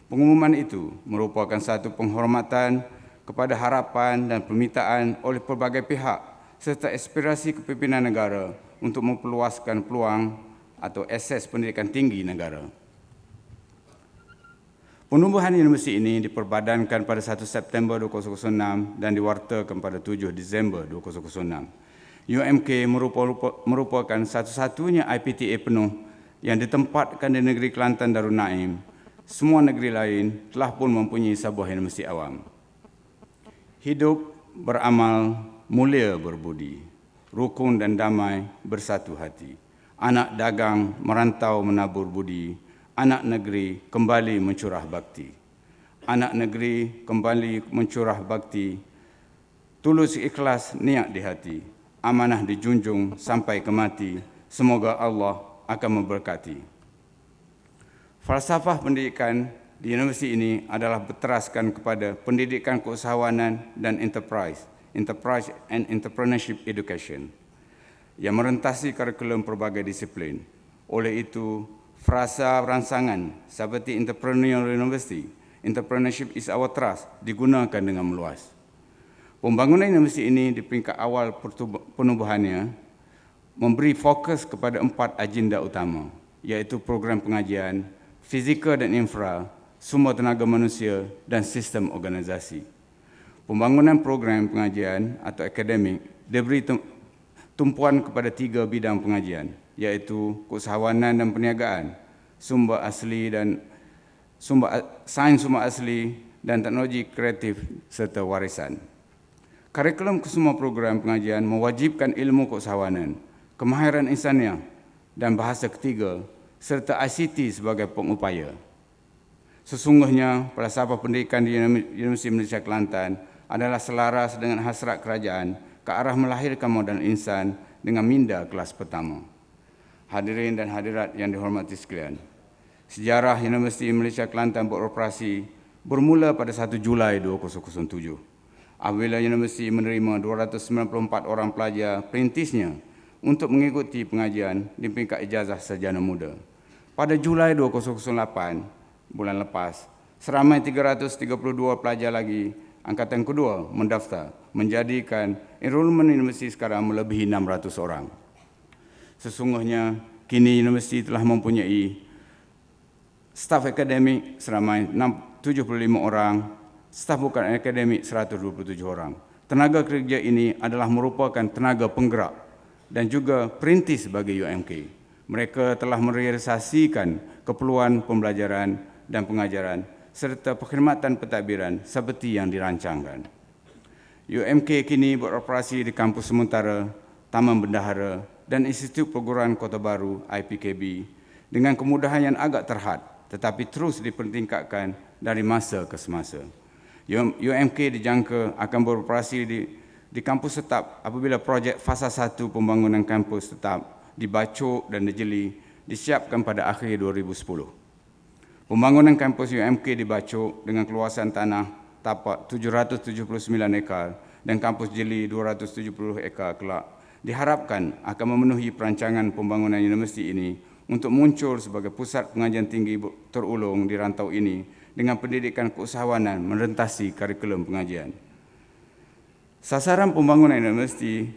Speaker 4: Pengumuman itu merupakan satu penghormatan kepada harapan dan permintaan oleh pelbagai pihak serta aspirasi kepimpinan negara untuk memperluaskan peluang atau akses pendidikan tinggi negara. Penubuhan universiti ini diperbadankan pada 1 September 2006 dan diwartakan pada 7 Disember 2006. UMK merupakan satu-satunya IPTA penuh yang ditempatkan di negeri Kelantan Darul Naim. Semua negeri lain telah pun mempunyai sebuah universiti awam. Hidup, beramal, mulia berbudi, rukun dan damai bersatu hati. Anak dagang merantau menabur budi, anak negeri kembali mencurah bakti. Anak negeri kembali mencurah bakti, tulus ikhlas niat di hati, amanah dijunjung sampai ke mati, semoga Allah akan memberkati. Falsafah pendidikan di universiti ini adalah berteraskan kepada pendidikan keusahawanan dan enterprise and entrepreneurship education yang merentasi kurikulum pelbagai disiplin. Oleh itu, frasa ransangan seperti Entrepreneurial University, Entrepreneurship is our trust, digunakan dengan meluas. Pembangunan universiti ini di peringkat awal penubuhannya memberi fokus kepada 4 agenda utama, iaitu program pengajian, fizikal dan infra, sumber tenaga manusia dan sistem organisasi. Pembangunan program pengajian atau akademik diberi tumpuan kepada 3 bidang pengajian, iaitu keusahawanan dan perniagaan, sains sumber asli dan teknologi kreatif serta warisan. Kurikulum kesemua program pengajian mewajibkan ilmu keusahawanan, kemahiran insaniah dan bahasa ketiga serta ICT sebagai pengupaya. Sesungguhnya, falsafah pendidikan di Universiti Malaysia Kelantan adalah selaras dengan hasrat kerajaan ke arah melahirkan modal insan dengan minda kelas pertama. Hadirin dan hadirat yang dihormati sekalian, sejarah Universiti Malaysia Kelantan beroperasi bermula pada 1 Julai 2007 apabila universiti menerima 294 orang pelajar perintisnya untuk mengikuti pengajian di peringkat ijazah sarjana muda. Pada Julai 2008, bulan lepas, seramai 332 pelajar lagi angkatan kedua mendaftar, menjadikan enrolment universiti sekarang melebihi 600 orang. Sesungguhnya, kini universiti telah mempunyai staf akademik seramai 75 orang, staf bukan akademik 127 orang. Tenaga kerja ini adalah merupakan tenaga penggerak dan juga perintis bagi UMK. Mereka telah merealisasikan keperluan pembelajaran dan pengajaran serta perkhidmatan pentadbiran seperti yang dirancangkan. UMK kini beroperasi di kampus sementara, Taman Bendahara dan Institut Perguruan Kota Baru IPKB dengan kemudahan yang agak terhad tetapi terus dipertingkatkan dari masa ke semasa. UMK dijangka akan beroperasi di kampus tetap apabila projek fasa 1 pembangunan kampus tetap di Bacok dan Nejeli disiapkan pada akhir 2010. Pembangunan kampus UMK di Bacok dengan keluasan tanah tapak 779 ekar dan kampus Jeli 270 ekar kelak diharapkan akan memenuhi perancangan pembangunan universiti ini untuk muncul sebagai pusat pengajian tinggi terulung di rantau ini dengan pendidikan keusahawanan merentasi kurikulum pengajian. Sasaran pembangunan universiti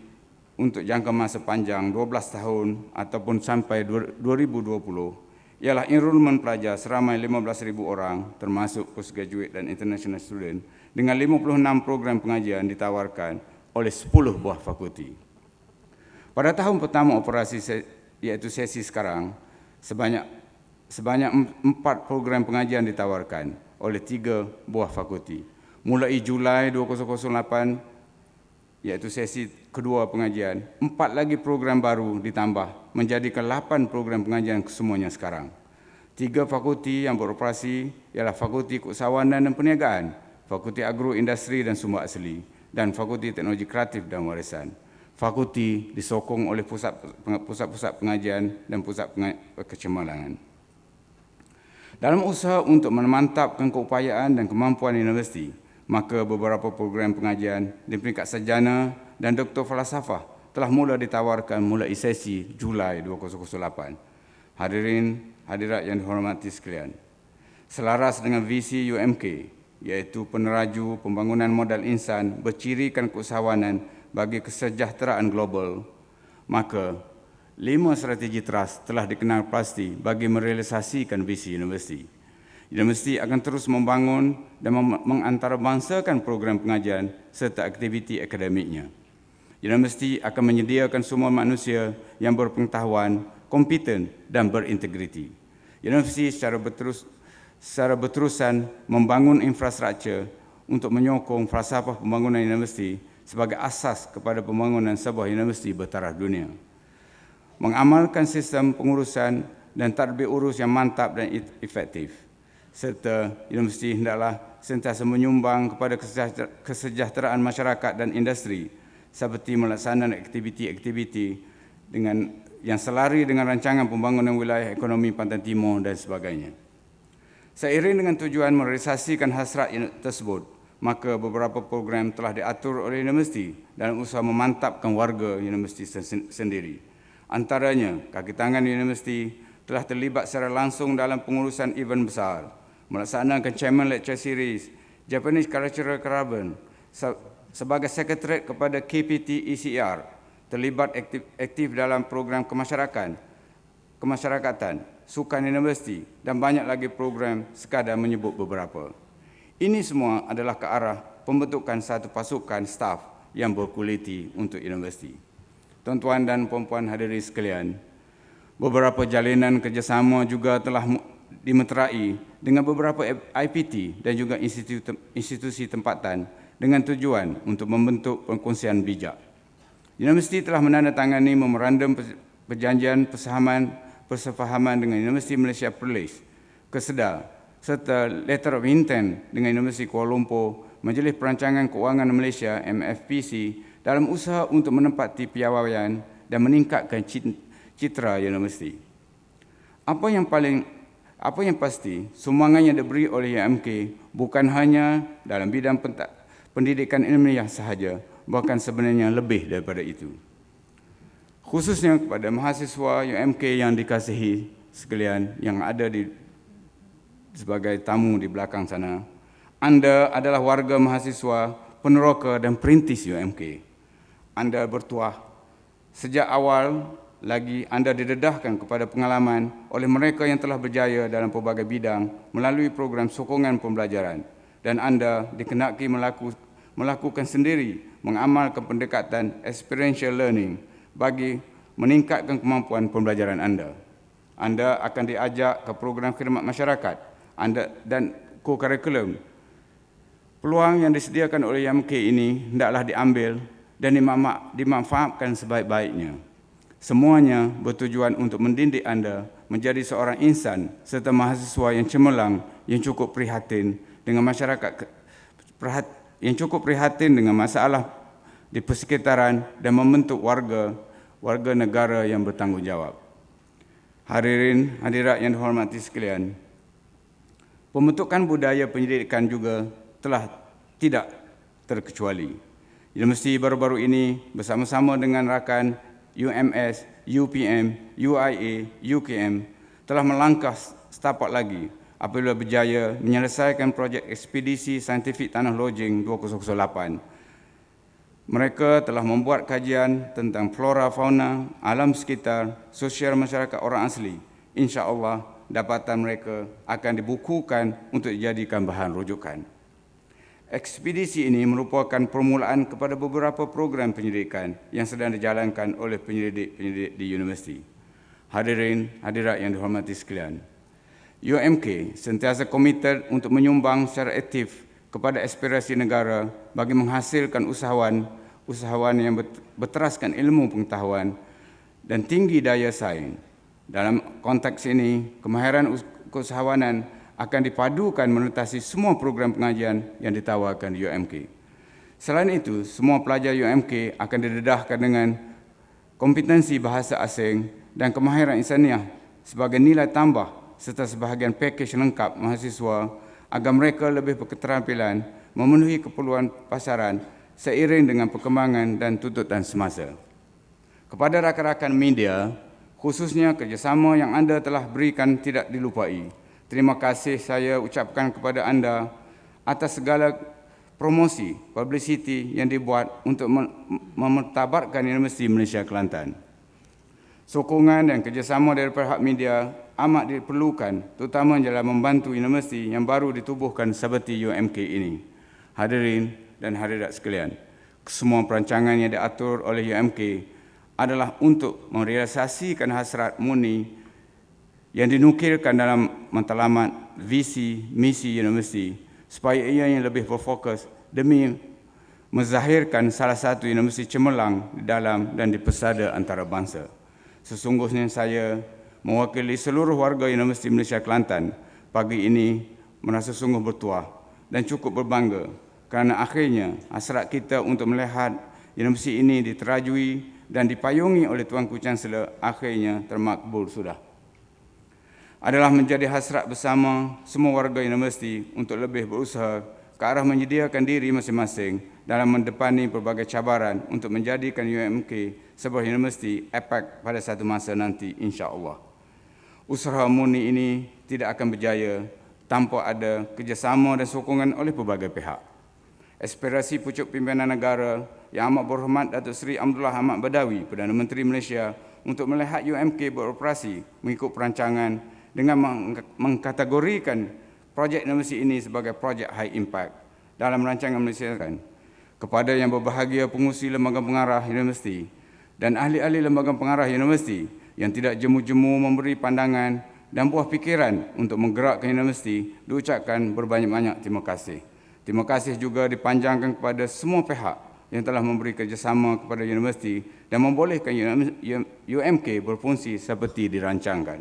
Speaker 4: untuk jangka masa panjang 12 tahun ataupun sampai 2020 ialah enrolment pelajar seramai 15,000 orang termasuk postgraduate dan international student dengan 56 program pengajian ditawarkan oleh 10 buah fakulti. Pada tahun pertama operasi iaitu sesi sekarang, sebanyak 4 program pengajian ditawarkan oleh 3 buah fakulti. Mulai Julai 2008, iaitu sesi kedua pengajian, 4 lagi program baru ditambah menjadikan 8 program pengajian kesemuanya sekarang. 3 fakulti yang beroperasi ialah Fakulti Keusahawanan dan Perniagaan, Fakulti Agro, Industri dan Sumber Asli, dan Fakulti Teknologi Kreatif dan Warisan. Fakulti disokong oleh pusat-pusat pengajian dan pusat kecemerlangan. Dalam usaha untuk memantapkan keupayaan dan kemampuan universiti, maka beberapa program pengajian di peringkat sarjana dan doktor falsafah telah mula ditawarkan mulai sesi Julai 2008. Hadirin hadirat yang dihormati sekalian, selaras dengan visi UMK, iaitu peneraju pembangunan modal insan bercirikan keusahawanan bagi kesejahteraan global, maka 5 strategi trust telah dikenal pasti bagi merealisasikan visi universiti. Universiti akan terus membangun dan mengantarabangsakan program pengajian serta aktiviti akademiknya. Universiti akan menyediakan semua manusia yang berpengetahuan, kompeten dan berintegriti. Universiti secara berterusan membangun infrastruktur untuk menyokong falsafah pembangunan universiti sebagai asas kepada pembangunan sebuah universiti bertaraf dunia. Mengamalkan sistem pengurusan dan tadbir urus yang mantap dan efektif. Serta universiti hendaklah sentiasa menyumbang kepada kesejahteraan masyarakat dan industri seperti melaksanakan aktiviti-aktiviti yang selari dengan rancangan pembangunan wilayah ekonomi Pantai Timur dan sebagainya. Seiring dengan tujuan merealisasikan hasrat tersebut, maka beberapa program telah diatur oleh universiti dalam usaha memantapkan warga universiti sendiri. Antaranya, kaki tangan universiti telah terlibat secara langsung dalam pengurusan event besar, melaksanakan Chairman Lecture Series, Japanese Cultural Caravan, sebagai sekretariat kepada KPT ECR, terlibat aktif dalam program kemasyarakatan, sukan universiti dan banyak lagi program sekadar menyebut beberapa. Ini semua adalah ke arah pembentukan satu pasukan staf yang berkualiti untuk universiti. Tuan-tuan dan puan-puan hadirin sekalian, beberapa jalinan kerjasama juga telah dimeterai dengan beberapa IPT dan juga institusi tempatan dengan tujuan untuk membentuk perkongsian bijak. Universiti telah menandatangani memorandum perjanjian persefahaman dengan Universiti Malaysia Perlis, Kesedar, serta Letter of Intent dengan Universiti Kuala Lumpur, Majlis Perancangan Kewangan Malaysia MFPC dalam usaha untuk menempati piawaian dan meningkatkan citra universiti. Apa yang pasti, sumbangan yang diberi oleh UMK bukan hanya dalam bidang pendidikan ilmiah sahaja, bahkan sebenarnya lebih daripada itu. Khususnya kepada mahasiswa UMK yang dikasihi sekalian yang ada sebagai tamu di belakang sana, Anda adalah warga mahasiswa, peneroka dan perintis UMK. Anda bertuah sejak awal lagi Anda didedahkan kepada pengalaman oleh mereka yang telah berjaya dalam pelbagai bidang melalui program sokongan pembelajaran, dan Anda dikenaki melakukan sendiri, mengamalkan pendekatan experiential learning bagi meningkatkan kemampuan pembelajaran Anda. Anda akan diajak ke program khidmat masyarakat Anda dan co-curriculum. Peluang yang disediakan oleh UMK ini hendaklah diambil dan dimanfaatkan sebaik-baiknya. Semuanya bertujuan untuk mendidik Anda menjadi seorang insan serta mahasiswa yang cemerlang, yang cukup prihatin dengan masalah di persekitaran dan membentuk warga negara yang bertanggungjawab. Hadirin hadirat yang dihormati sekalian, pembentukan budaya pendidikan juga telah tidak terkecuali. Universiti baru-baru ini bersama-sama dengan rakan UMS, UPM, UIA, UKM telah melangkah setapak lagi apabila berjaya menyelesaikan projek ekspedisi saintifik Tanah Lojing 2008. Mereka telah membuat kajian tentang flora, fauna, alam sekitar, sosial masyarakat orang asli. InsyaAllah dapatan mereka akan dibukukan untuk dijadikan bahan rujukan. Ekspedisi ini merupakan permulaan kepada beberapa program pendidikan yang sedang dijalankan oleh penyelidik-penyelidik di universiti. Hadirin hadirat yang dihormati sekalian, UMK sentiasa komited untuk menyumbang secara aktif kepada aspirasi negara bagi menghasilkan usahawan yang berteraskan ilmu pengetahuan dan tinggi daya saing. Dalam konteks ini, kemahiran keusahawanan akan dipadukan menetasi semua program pengajian yang ditawarkan di UMK. Selain itu, semua pelajar UMK akan didedahkan dengan kompetensi bahasa asing dan kemahiran insaniah sebagai nilai tambah serta sebahagian pakej lengkap mahasiswa agar mereka lebih berketerampilan memenuhi keperluan pasaran seiring dengan perkembangan dan tuntutan semasa. Kepada rakan-rakan media, khususnya kerjasama yang Anda telah berikan tidak dilupai. Terima kasih saya ucapkan kepada Anda atas segala promosi, publicity yang dibuat untuk memartabatkan Universiti Malaysia Kelantan. Sokongan dan kerjasama dari pihak media amat diperlukan, terutama dalam membantu universiti yang baru ditubuhkan seperti UMK ini. Hadirin dan hadirat sekalian, semua perancangan yang diatur oleh UMK adalah untuk merealisasikan hasrat murni yang dinukilkan dalam matlamat visi misi universiti supaya ia yang lebih berfokus demi menzahirkan salah satu universiti cemerlang di dalam dan di pesada antarabangsa. Sesungguhnya saya mewakili seluruh warga Universiti Malaysia Kelantan pagi ini merasa sungguh bertuah dan cukup berbangga kerana akhirnya hasrat kita untuk melihat universiti ini diterajui dan dipayungi oleh Tuanku Chancellor akhirnya termakbul sudah. Adalah menjadi hasrat bersama semua warga universiti untuk lebih berusaha ke arah menyediakan diri masing-masing dalam mendepani pelbagai cabaran untuk menjadikan UMK sebuah universiti APAC pada satu masa nanti, insya-Allah. Usaha murni ini tidak akan berjaya tanpa ada kerjasama dan sokongan oleh pelbagai pihak. Aspirasi pucuk pimpinan negara Yang Amat Berhormat Datuk Seri Abdullah Ahmad Badawi, Perdana Menteri Malaysia, untuk melihat UMK beroperasi mengikut perancangan dengan mengkategorikan projek universiti ini sebagai projek high impact dalam rancangan Malaysia kepada yang berbahagia pengurusi lembaga pengarah universiti dan ahli-ahli lembaga pengarah universiti yang tidak jemu-jemu memberi pandangan dan buah fikiran untuk menggerakkan universiti, diucapkan berbanyak-banyak terima kasih. Terima kasih juga dipanjangkan kepada semua pihak yang telah memberi kerjasama kepada universiti dan membolehkan UMK berfungsi seperti dirancangkan.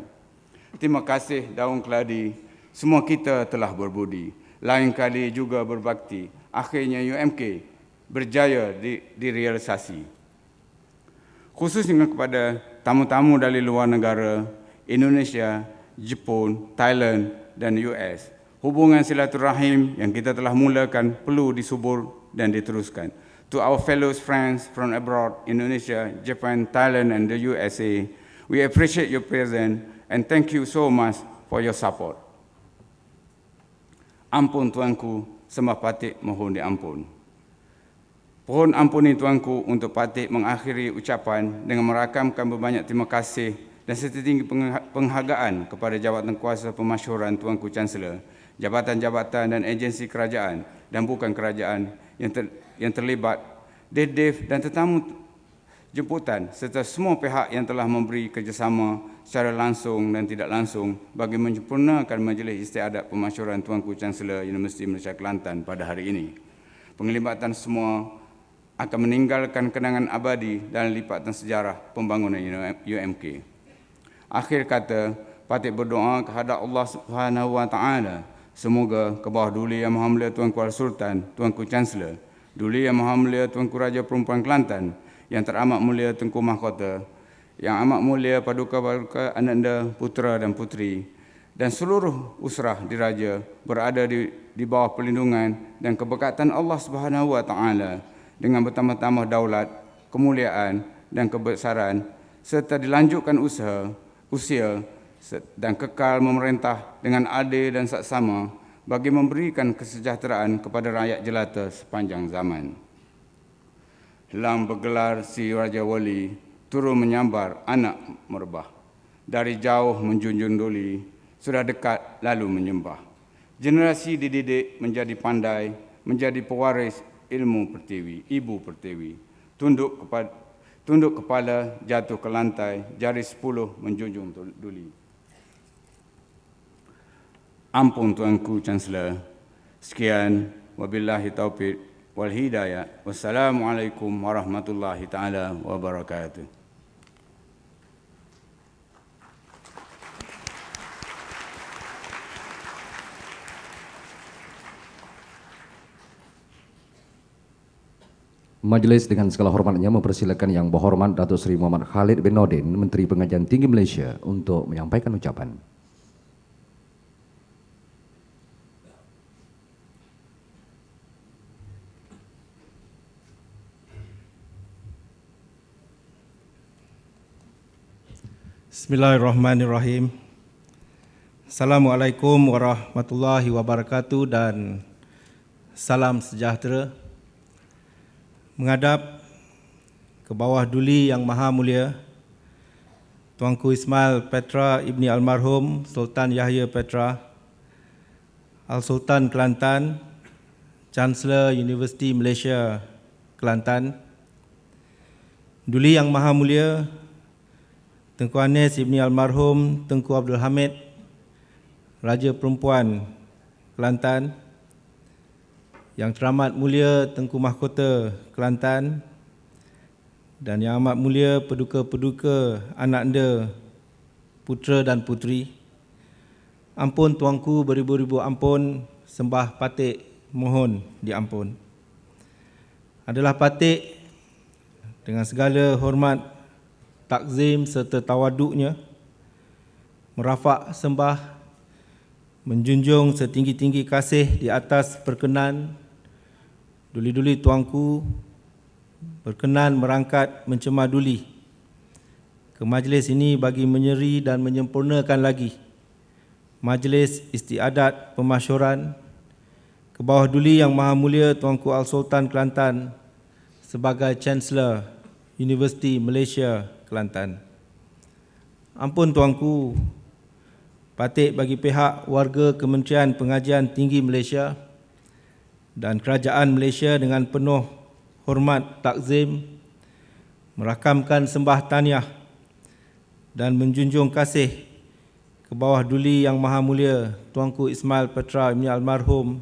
Speaker 4: Terima kasih daun keladi, semua kita telah berbudi, lain kali juga berbakti. Akhirnya UMK berjaya direalisasi. khususnya kepada tamu-tamu dari luar negara, Indonesia, Jepun, Thailand dan US. Hubungan silaturahim yang kita telah mulakan perlu disubur dan diteruskan. To our fellow friends from abroad, Indonesia, Japan, Thailand and the USA, we appreciate your presence and thank you so much for your support. Ampun tuanku, sembah Patik mohon diampun. Pohon ampuni tuanku untuk Patik mengakhiri ucapan dengan merakamkan berbanyak terima kasih dan setinggi penghargaan kepada jawatan kuasa pemasyhuran Tuanku Chancellor, jabatan-jabatan dan agensi kerajaan dan bukan kerajaan yang terlibat, DDIF dan tetamu jemputan serta semua pihak yang telah memberi kerjasama secara langsung dan tidak langsung bagi menyempurnakan Majlis Istiadat Pemasyhuran Tuanku Chancellor Universiti Malaysia Kelantan pada hari ini. Penglibatan semua akan meninggalkan kenangan abadi dalam lipatan sejarah pembangunan UMK. Akhir kata, Patik berdoa kehadap Allah Subhanahu Wa Taala, semoga ke bawah Duli Yang Maha Mulia Tuanku Al-Sultan, Tuanku Chancellor, Duli Yang Maha Mulia Tuanku Raja Perempuan Kelantan, yang teramat mulia Tengku Mahkota, yang amat mulia Paduka-Paduka Ananda Putera dan Puteri, dan seluruh usrah diraja berada di bawah perlindungan dan keberkatan Allah Subhanahu Wa Taala dengan bertambah-tambah daulat, kemuliaan dan kebesaran serta dilanjutkan usia dan kekal memerintah dengan adil dan saksama bagi memberikan kesejahteraan kepada rakyat jelata sepanjang zaman. Helang bergelar si Raja Wali turun menyambar anak merebah. Dari jauh menjunjung duli, sudah dekat lalu menyembah. Generasi dididik menjadi pandai, menjadi pewaris ilmu pertiwi, ibu pertiwi. Tunduk kepala, jatuh ke lantai, jari 10 menjunjung duli. Ampun Tuanku Chancellor. Sekian, wabillahi taufiq wal hidayah. Wassalamualaikum warahmatullahi taala wabarakatuh.
Speaker 1: Majelis dengan segala hormatnya mempersilakan Yang Berhormat Datuk Seri Muhammad Khalid bin Nordin, Menteri Pengajian Tinggi Malaysia untuk menyampaikan ucapan.
Speaker 6: Bismillahirrahmanirrahim. Assalamualaikum warahmatullahi wabarakatuh dan salam sejahtera. Menghadap ke bawah Duli Yang Maha Mulia Tuanku Ismail Petra Ibni Almarhum Sultan Yahya Petra, Al-Sultan Kelantan, Chancellor Universiti Malaysia Kelantan, Duli Yang Maha Mulia Tengku Anis Ibni Almarhum Tengku Abdul Hamid, Raja Perempuan Kelantan, Yang Teramat Mulia Tengku Mahkota Kelantan, dan Yang Amat Mulia Paduka-Paduka Ananda Putera dan Puteri. Ampun Tuanku beribu-ribu ampun, sembah Patik mohon diampun. Adalah Patik dengan segala hormat, takzim serta tawaduknya merafak sembah, menjunjung setinggi-tinggi kasih di atas perkenan Duli-duli Tuanku berkenan merangkat mencemar duli ke majlis ini bagi menyeri dan menyempurnakan lagi Majlis Istiadat Pemasyhuran ke bawah Duli Yang Maha Mulia Tuanku Al-Sultan Kelantan sebagai Chancellor Universiti Malaysia Kelantan. Ampun Tuanku, Patik bagi pihak warga Kementerian Pengajian Tinggi Malaysia dan Kerajaan Malaysia dengan penuh hormat takzim merakamkan sembah tahniah dan menjunjung kasih ke bawah Duli Yang Maha Mulia Tuanku Ismail Petra Ibni Almarhum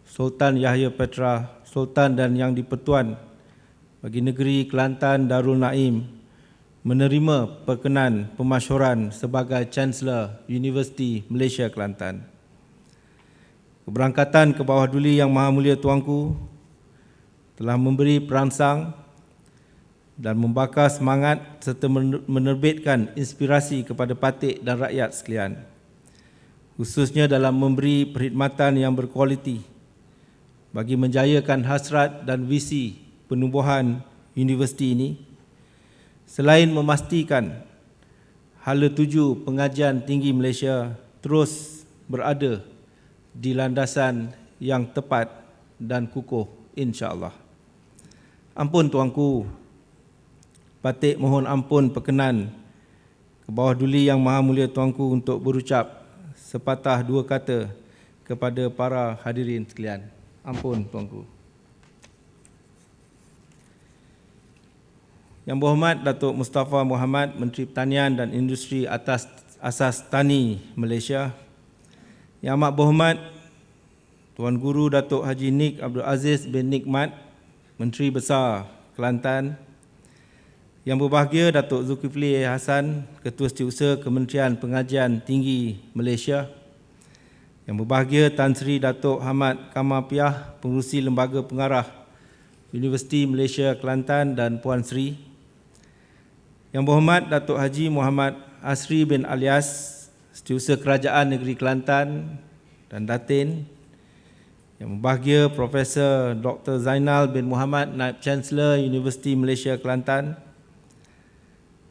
Speaker 6: Sultan Yahya Petra, Sultan dan Yang di-Pertuan bagi negeri Kelantan Darul Naim menerima perkenan pemasyhuran sebagai Chancellor Universiti Malaysia Kelantan. Keberangkatan ke bawah Duli Yang Maha Mulia Tuanku telah memberi perangsang dan membakar semangat serta menerbitkan inspirasi kepada patik dan rakyat sekalian, khususnya dalam memberi perkhidmatan yang berkualiti bagi menjayakan hasrat dan visi penubuhan universiti ini, selain memastikan hala tuju pengajian tinggi Malaysia terus berada di landasan yang tepat dan kukuh, insya-Allah. Ampun tuanku, patik mohon ampun perkenan ke bawah duli Yang Maha Mulia tuanku untuk berucap sepatah dua kata kepada para hadirin sekalian. Ampun tuanku. Yang berhormat Datuk Mustafa Mohamed, Menteri Pertanian dan Industri atas Asas Tani Malaysia. Yang amat berhormat Tuan Guru Datuk Haji Nik Abdul Aziz bin Nikmat, Menteri Besar Kelantan. Yang berbahagia Datuk Zulkifli Hasan, Ketua Setiausaha Kementerian Pengajian Tinggi Malaysia. Yang berbahagia Tan Sri Datuk Hamad Kamal Piah, Pengerusi Lembaga Pengarah Universiti Malaysia Kelantan, dan Puan Sri. Yang berhormat Datuk Haji Muhammad Asri bin Alias, Setiausaha Kerajaan Negeri Kelantan dan Datin. Yang berbahagia Profesor Dr. Zainal bin Muhammad, Naib Chancellor Universiti Malaysia Kelantan.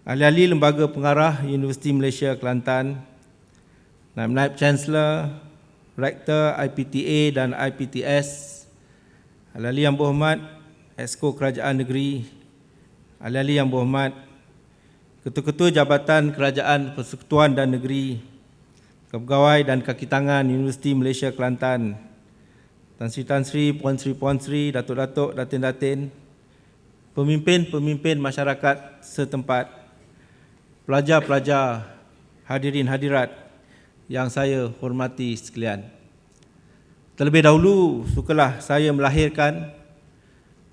Speaker 6: Ahli-ahli Lembaga Pengarah Universiti Malaysia Kelantan, Naib Chancellor, Rektor IPTA dan IPTS, ahli-ahli yang berhormat Exco Kerajaan Negeri, ahli-ahli yang berhormat Ketua-Ketua Jabatan Kerajaan Persekutuan dan Negeri, Pegawai dan Kaki Tangan Universiti Malaysia Kelantan, Tan Sri, Puan Sri, Datuk-Datuk, Datin-Datin, pemimpin-pemimpin masyarakat setempat, pelajar-pelajar, hadirin hadirat yang saya hormati sekalian. Terlebih dahulu, sukalah saya melahirkan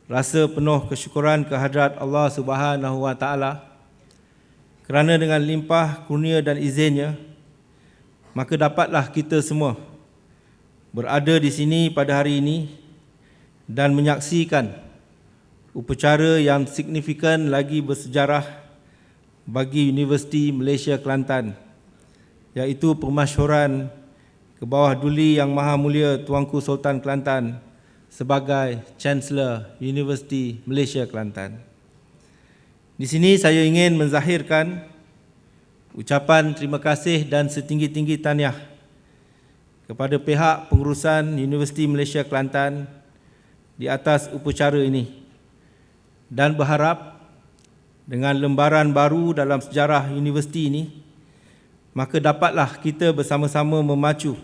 Speaker 6: rasa penuh kesyukuran kehadrat Allah Subhanahu Wa Taala kerana dengan limpah kurnia dan izinnya, maka dapatlah kita semua berada di sini pada hari ini dan menyaksikan upacara yang signifikan lagi bersejarah bagi Universiti Malaysia Kelantan, iaitu pemasyhuran ke bawah duli Yang Maha Mulia Tuanku Sultan Kelantan sebagai Chancellor Universiti Malaysia Kelantan. Di sini saya ingin menzahirkan ucapan terima kasih dan setinggi-tinggi tahniah kepada pihak pengurusan Universiti Malaysia Kelantan di atas upacara ini dan berharap dengan lembaran baru dalam sejarah universiti ini, maka dapatlah kita bersama-sama memacu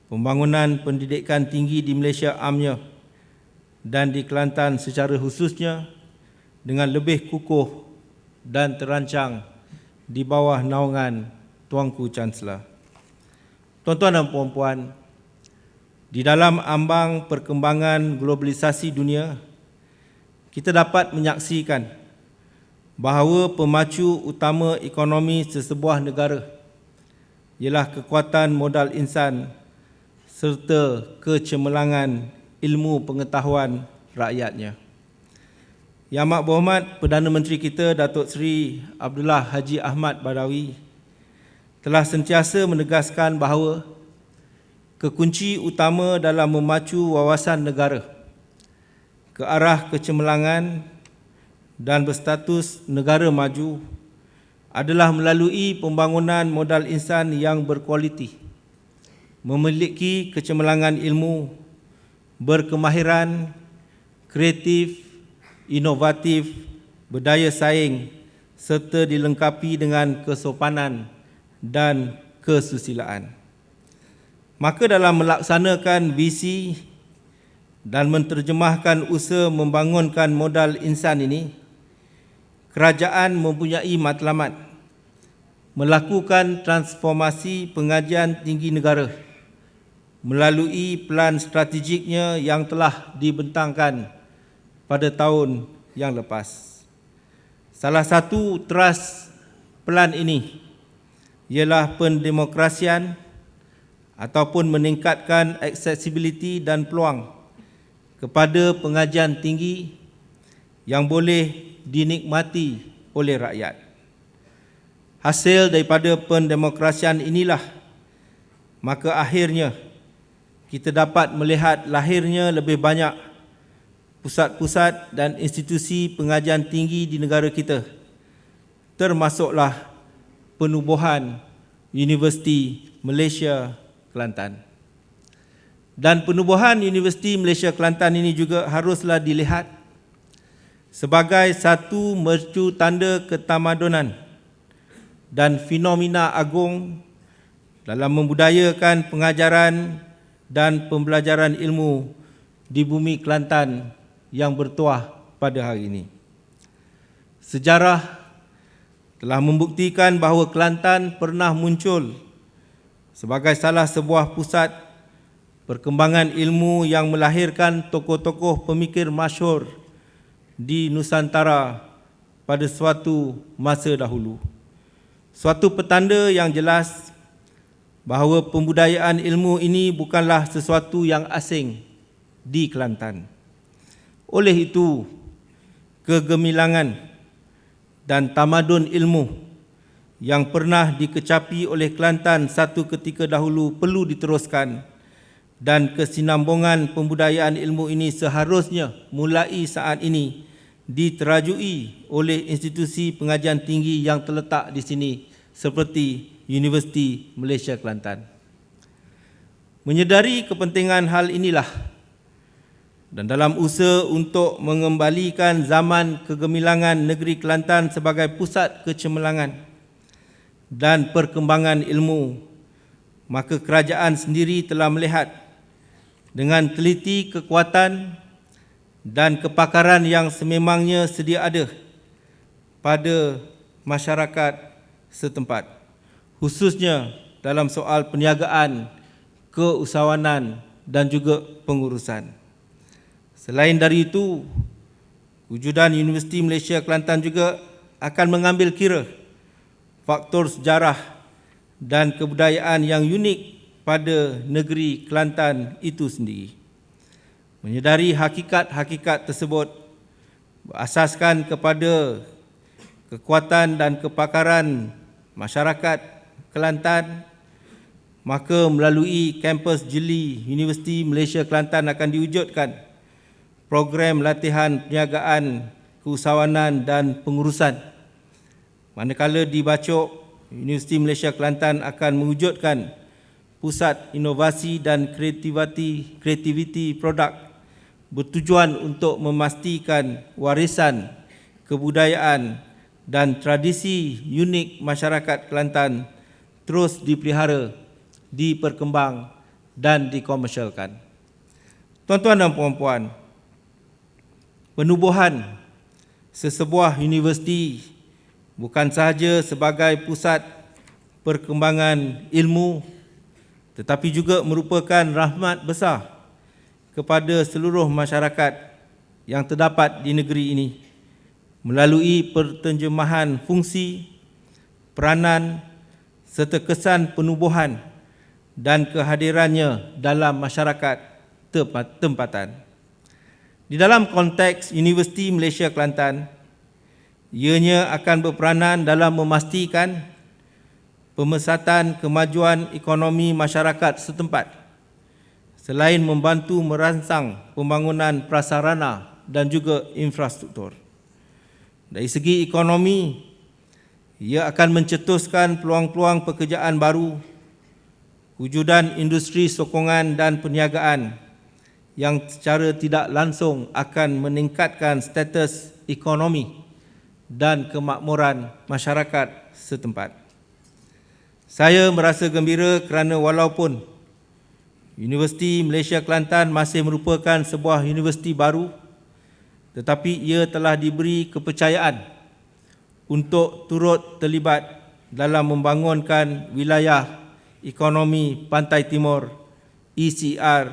Speaker 6: pembangunan pendidikan tinggi di Malaysia amnya dan di Kelantan secara khususnya dengan lebih kukuh dan terancang di bawah naungan Tuanku Chancellor. Tuan-tuan dan puan-puan, di dalam ambang perkembangan globalisasi dunia, kita dapat menyaksikan bahawa pemacu utama ekonomi sesebuah negara ialah kekuatan modal insan serta kecemerlangan ilmu pengetahuan rakyatnya. Yang amat berhormat Perdana Menteri kita Datuk Seri Abdullah Haji Ahmad Badawi telah sentiasa menegaskan bahawa kekunci utama dalam memacu wawasan negara ke arah kecemerlangan dan berstatus negara maju adalah melalui pembangunan modal insan yang berkualiti, memiliki kecemerlangan ilmu, berkemahiran, kreatif, inovatif, berdaya saing serta dilengkapi dengan kesopanan dan kesusilaan. Maka dalam melaksanakan visi dan menterjemahkan usaha membangunkan modal insan ini, kerajaan mempunyai matlamat melakukan transformasi pengajian tinggi negara melalui plan strategiknya yang telah dibentangkan pada tahun yang lepas. Salah satu teras plan ini ialah pendemokrasian ataupun meningkatkan aksesibiliti dan peluang kepada pengajian tinggi yang boleh dinikmati oleh rakyat. Hasil daripada pendemokrasian inilah maka akhirnya kita dapat melihat lahirnya lebih banyak pusat-pusat dan institusi pengajian tinggi di negara kita, termasuklah penubuhan Universiti Malaysia Kelantan. Dan penubuhan Universiti Malaysia Kelantan ini juga haruslah dilihat sebagai satu mercu tanda ketamadunan dan fenomena agung dalam membudayakan pengajaran dan pembelajaran ilmu di bumi Kelantan yang bertuah pada hari ini. Sejarah telah membuktikan bahawa Kelantan pernah muncul sebagai salah sebuah pusat perkembangan ilmu yang melahirkan tokoh-tokoh pemikir masyhur di Nusantara pada suatu masa dahulu. Suatu petanda yang jelas bahawa pembudayaan ilmu ini bukanlah sesuatu yang asing di Kelantan. Oleh itu, kegemilangan dan tamadun ilmu yang pernah dikecapi oleh Kelantan satu ketika dahulu perlu diteruskan, dan kesinambungan pembudayaan ilmu ini seharusnya mulai saat ini diterajui oleh institusi pengajian tinggi yang terletak di sini seperti Universiti Malaysia Kelantan. Menyedari kepentingan hal inilah dan dalam usaha untuk mengembalikan zaman kegemilangan negeri Kelantan sebagai pusat kecemerlangan dan perkembangan ilmu, maka kerajaan sendiri telah melihat dengan teliti kekuatan dan kepakaran yang sememangnya sedia ada pada masyarakat setempat, khususnya dalam soal perniagaan, keusahawanan dan juga pengurusan. Selain dari itu, wujudan Universiti Malaysia Kelantan juga akan mengambil kira faktor sejarah dan kebudayaan yang unik pada negeri Kelantan itu sendiri. Menyedari hakikat-hakikat tersebut berasaskan kepada kekuatan dan kepakaran masyarakat Kelantan, maka melalui kampus Jeli Universiti Malaysia Kelantan akan diwujudkan program latihan perniagaan, keusahawanan dan pengurusan. Manakala di Bacok, Universiti Malaysia Kelantan akan mewujudkan pusat inovasi dan kreativiti produk bertujuan untuk memastikan warisan kebudayaan dan tradisi unik masyarakat Kelantan terus dipelihara, diperkembang dan dikomersialkan. Tuan-tuan dan puan-puan, penubuhan sesebuah universiti bukan sahaja sebagai pusat perkembangan ilmu, tetapi juga merupakan rahmat besar kepada seluruh masyarakat yang terdapat di negeri ini melalui pertenjemahan fungsi, peranan serta kesan penubuhan dan kehadirannya dalam masyarakat tempatan. Di dalam konteks Universiti Malaysia Kelantan, ianya akan berperanan dalam memastikan pemesatan kemajuan ekonomi masyarakat setempat selain membantu merangsang pembangunan prasarana dan juga infrastruktur. Dari segi ekonomi, ia akan mencetuskan peluang-peluang pekerjaan baru, wujudan industri sokongan dan perniagaan yang secara tidak langsung akan meningkatkan status ekonomi dan kemakmuran masyarakat setempat. Saya merasa gembira kerana walaupun Universiti Malaysia Kelantan masih merupakan sebuah universiti baru, tetapi ia telah diberi kepercayaan untuk turut terlibat dalam membangunkan wilayah ekonomi Pantai Timur ECR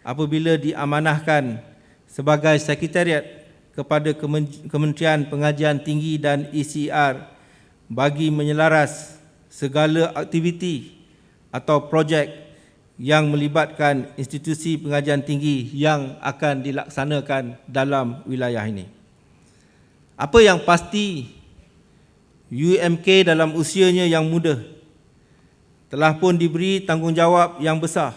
Speaker 6: apabila diamanahkan sebagai sekretariat kepada Kementerian Pengajian Tinggi dan ECR bagi menyelaras segala aktiviti atau projek yang melibatkan institusi pengajian tinggi yang akan dilaksanakan dalam wilayah ini. Apa yang pasti, UMK dalam usianya yang muda telah pun diberi tanggungjawab yang besar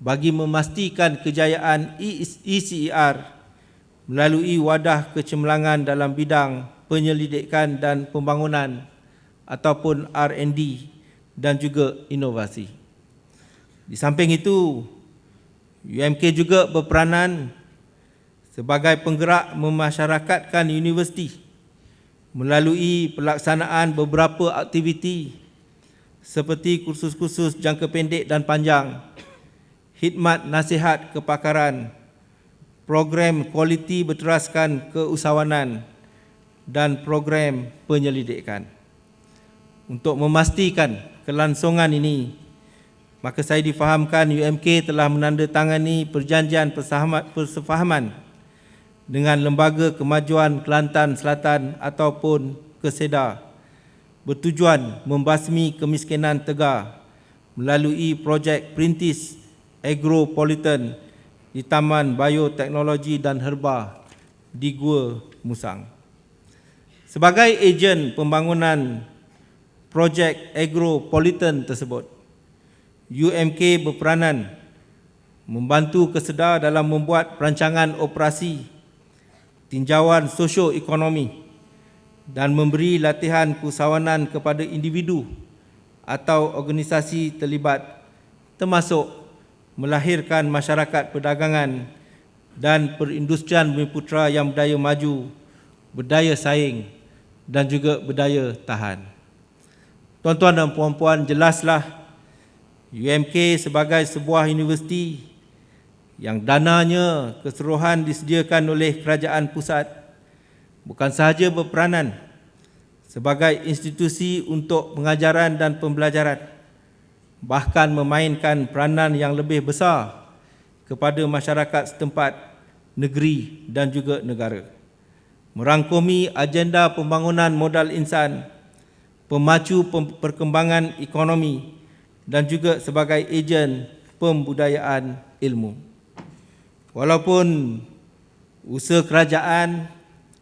Speaker 6: bagi memastikan kejayaan ECER melalui wadah kecemerlangan dalam bidang penyelidikan dan pembangunan ataupun R&D dan juga inovasi. Di samping itu, UMK juga berperanan sebagai penggerak memasyarakatkan universiti melalui pelaksanaan beberapa aktiviti seperti kursus-kursus jangka pendek dan panjang, khidmat nasihat kepakaran, program kualiti berteraskan keusahawanan dan program penyelidikan. Untuk memastikan kelangsungan ini, maka saya difahamkan UMK telah menandatangani perjanjian persefahaman dengan Lembaga Kemajuan Kelantan Selatan ataupun KESEDA bertujuan membasmi kemiskinan tegar melalui projek Perintis Agropolitan di Taman Bioteknologi dan Herba di Gua Musang. Sebagai ejen pembangunan projek Agropolitan tersebut, UMK berperanan membantu KESEDA dalam membuat perancangan operasi, tinjauan sosioekonomi dan memberi latihan keusahawanan kepada individu atau organisasi terlibat, termasuk melahirkan masyarakat perdagangan dan perindustrian Bumi Putra yang berdaya maju, berdaya saing dan juga berdaya tahan. Tuan-tuan dan puan-puan, jelaslah UMK sebagai sebuah universiti yang dananya keseluruhan disediakan oleh kerajaan pusat bukan sahaja berperanan sebagai institusi untuk pengajaran dan pembelajaran, bahkan memainkan peranan yang lebih besar kepada masyarakat setempat, negeri dan juga negara. Merangkumi agenda pembangunan modal insan, pemacu perkembangan ekonomi dan juga sebagai ejen pembudayaan ilmu. Walaupun usaha kerajaan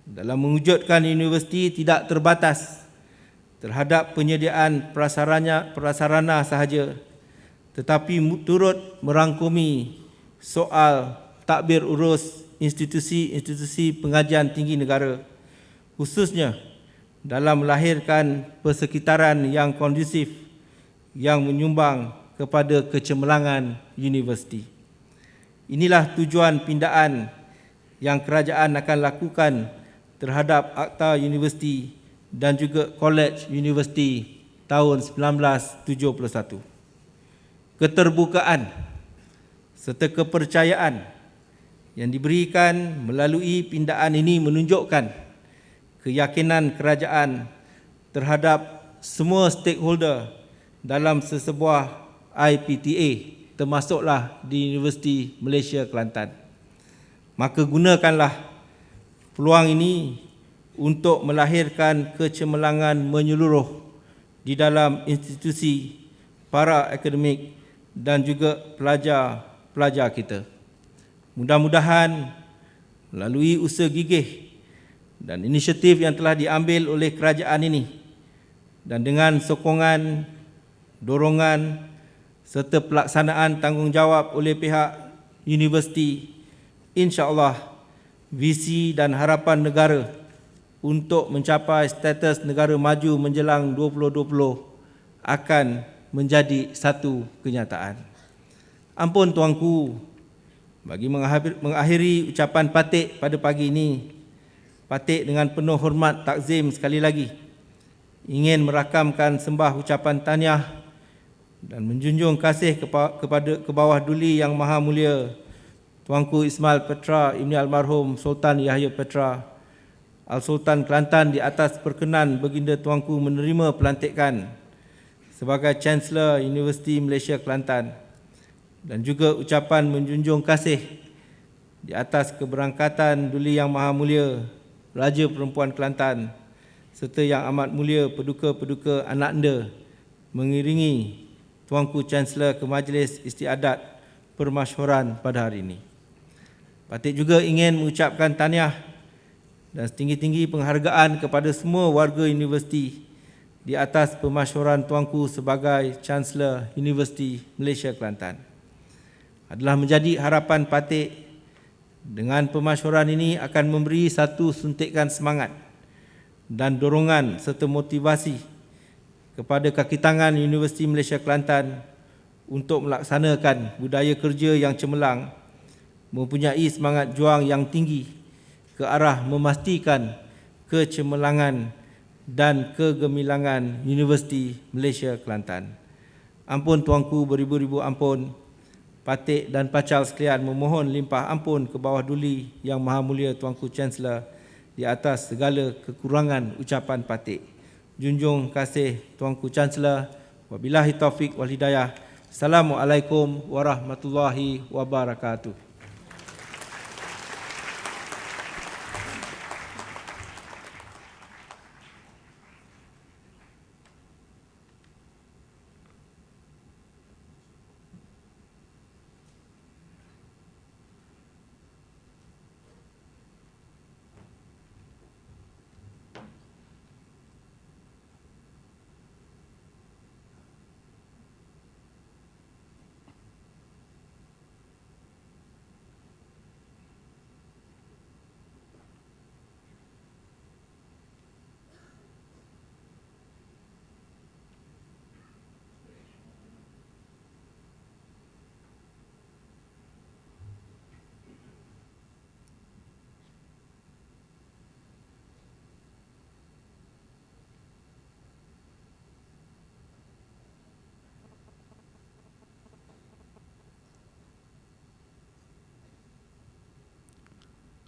Speaker 6: dalam mewujudkan universiti tidak terbatas terhadap penyediaan prasarana sahaja, tetapi turut merangkumi soal tadbir urus institusi-institusi pengajian tinggi negara, khususnya dalam melahirkan persekitaran yang kondusif yang menyumbang kepada kecemerlangan universiti. Inilah tujuan pindaan yang kerajaan akan lakukan terhadap Akta Universiti dan juga College Universiti tahun 1971. Keterbukaan serta kepercayaan yang diberikan melalui pindaan ini menunjukkan keyakinan kerajaan terhadap semua stakeholder dalam sesebuah IPTA, termasuklah di Universiti Malaysia Kelantan. Maka gunakanlah peluang ini untuk melahirkan kecemerlangan menyeluruh di dalam institusi, para akademik dan juga pelajar-pelajar kita. Mudah-mudahan melalui usaha gigih dan inisiatif yang telah diambil oleh kerajaan ini dan dengan sokongan, dorongan serta pelaksanaan tanggungjawab oleh pihak universiti, insya-Allah visi dan harapan negara untuk mencapai status negara maju menjelang 2020 akan menjadi satu kenyataan. Ampun tuanku, bagi mengakhiri ucapan Patik pada pagi ini, Patik dengan penuh hormat takzim sekali lagi ingin merakamkan sembah ucapan tahniah dan menjunjung kasih kepada Kebawah Duli Yang Maha Mulia Tuanku Ismail Petra Ibni Almarhum Sultan Yahya Petra Al-Sultan Kelantan di atas perkenan baginda Tuanku menerima pelantikan sebagai Chancellor Universiti Malaysia Kelantan, dan juga ucapan menjunjung kasih di atas keberangkatan Duli Yang Maha Mulia Raja Perempuan Kelantan serta Yang Amat Mulia Paduka-Paduka Anak Anda mengiringi Tuanku Chancellor ke Majlis Istiadat Permasyhuran pada hari ini. Patik juga ingin mengucapkan tahniah dan setinggi-tinggi penghargaan kepada semua warga universiti di atas pemasyhuran tuanku sebagai Chancellor Universiti Malaysia Kelantan. Adalah menjadi harapan Patik dengan pemasyhuran ini akan memberi satu suntikan semangat dan dorongan serta motivasi kepada kaki tangan Universiti Malaysia Kelantan untuk melaksanakan budaya kerja yang cemerlang, mempunyai semangat juang yang tinggi ke arah memastikan kecemerlangan dan kegemilangan Universiti Malaysia Kelantan. Ampun tuanku beribu-ribu ampun. Patik dan pacal sekalian memohon limpah ampun ke bawah duli Yang Maha Mulia Tuanku Chancellor di atas segala kekurangan ucapan Patik. Junjung kasih Tuanku Chancellor. Wabillahi taufik wal hidayah. Assalamualaikum warahmatullahi wabarakatuh.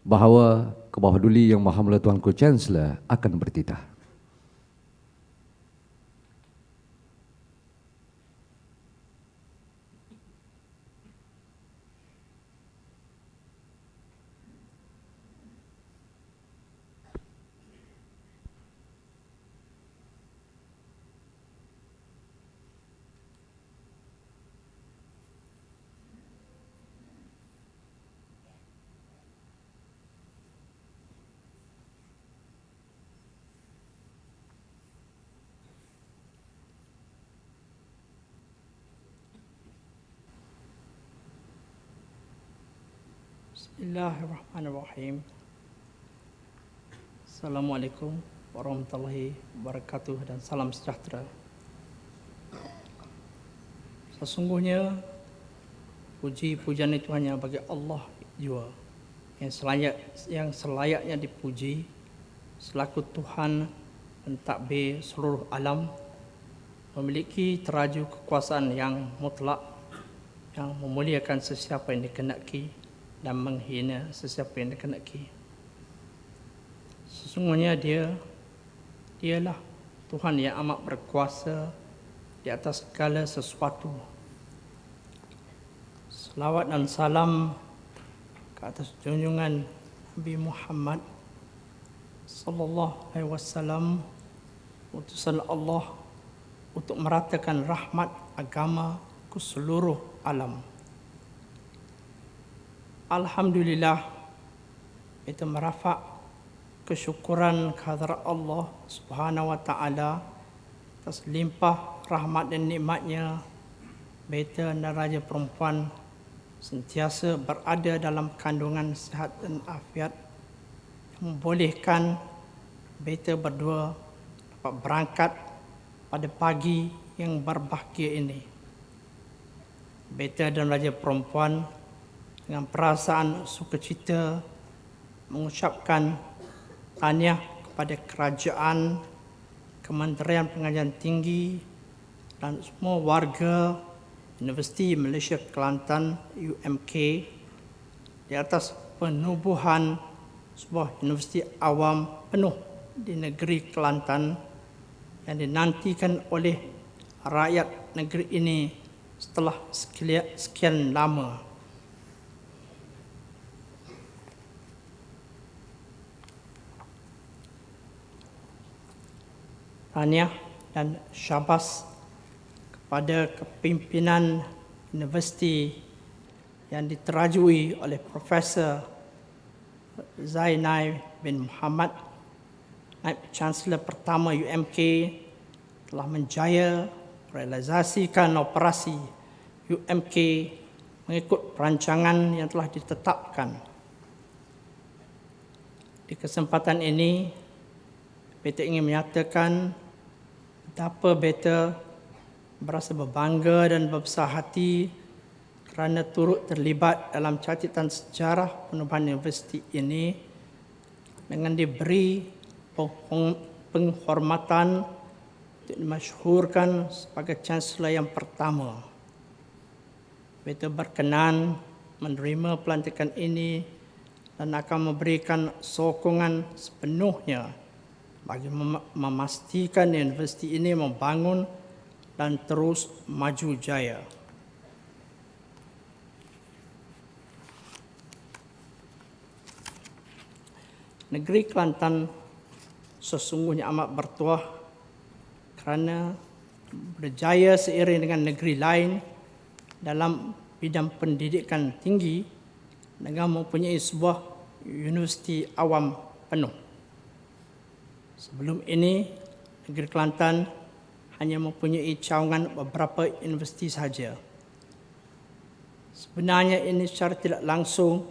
Speaker 1: Bahawa ke bawah duli Yang Maha Mulia Tuanku Chancellor akan bertitah.
Speaker 7: Bismillahirrahmanirrahim. Assalamualaikum warahmatullahi wabarakatuh dan salam sejahtera. Sesungguhnya puji-pujian itu hanya bagi Allah jua yang selayaknya dipuji selaku Tuhan pentadbir seluruh alam, memiliki teraju kekuasaan yang mutlak yang memuliakan sesiapa yang dikehendaki dan menghina sesiapa yang dikehendaki. Sesungguhnya dialah Tuhan yang amat berkuasa di atas segala sesuatu. Selawat dan salam ke atas junjungan Nabi Muhammad sallallahu alaihi wasallam, utusan Allah untuk meratakan rahmat agama ke seluruh alam. Alhamdulillah, kita merafak kesyukuran kehadrat Allah Subhanahu wa taala atas limpah rahmat dan nikmatnya beta dan raja perempuan sentiasa berada dalam kandungan sihat dan afiat yang membolehkan beta berdua dapat berangkat pada pagi yang berbahagia ini. Beta dan raja perempuan dengan perasaan sukacita mengucapkan tahniah kepada kerajaan, Kementerian Pengajian Tinggi dan semua warga Universiti Malaysia Kelantan UMK di atas penubuhan sebuah universiti awam penuh di negeri Kelantan yang dinantikan oleh rakyat negeri ini setelah sekian lama. Tahniah dan syabas kepada kepimpinan universiti yang diterajui oleh Profesor Zainai bin Muhammad, Naib Chancellor pertama UMK, telah menjaya realisasikan operasi UMK mengikut perancangan yang telah ditetapkan. Di kesempatan ini, beta ingin menyatakan betapa beta berasa berbangga dan berbesar hati kerana turut terlibat dalam catatan sejarah penubuhan universiti ini dengan diberi penghormatan untuk dimasyhurkan sebagai Chancellor yang pertama. Beta berkenan menerima pelantikan ini dan akan memberikan sokongan sepenuhnya bagi memastikan universiti ini membangun dan terus maju jaya. Negeri Kelantan sesungguhnya amat bertuah kerana berjaya seiring dengan negeri lain dalam bidang pendidikan tinggi dengan mempunyai sebuah universiti awam penuh. Sebelum ini, negeri Kelantan hanya mempunyai cawangan beberapa universiti sahaja. Sebenarnya ini secara tidak langsung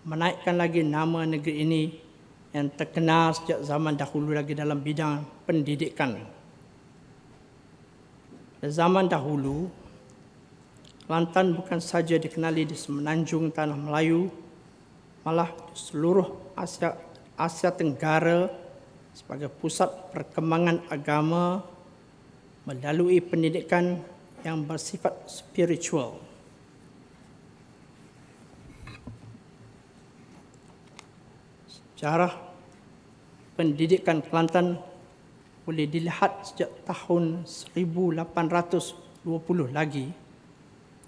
Speaker 7: menaikkan lagi nama negeri ini yang terkenal sejak zaman dahulu lagi dalam bidang pendidikan. Pada zaman dahulu, Kelantan bukan sahaja dikenali di semenanjung Tanah Melayu, malah di seluruh Asia Tenggara sebagai pusat perkembangan agama melalui pendidikan yang bersifat spiritual. Sejarah pendidikan Kelantan boleh dilihat sejak tahun 1820 lagi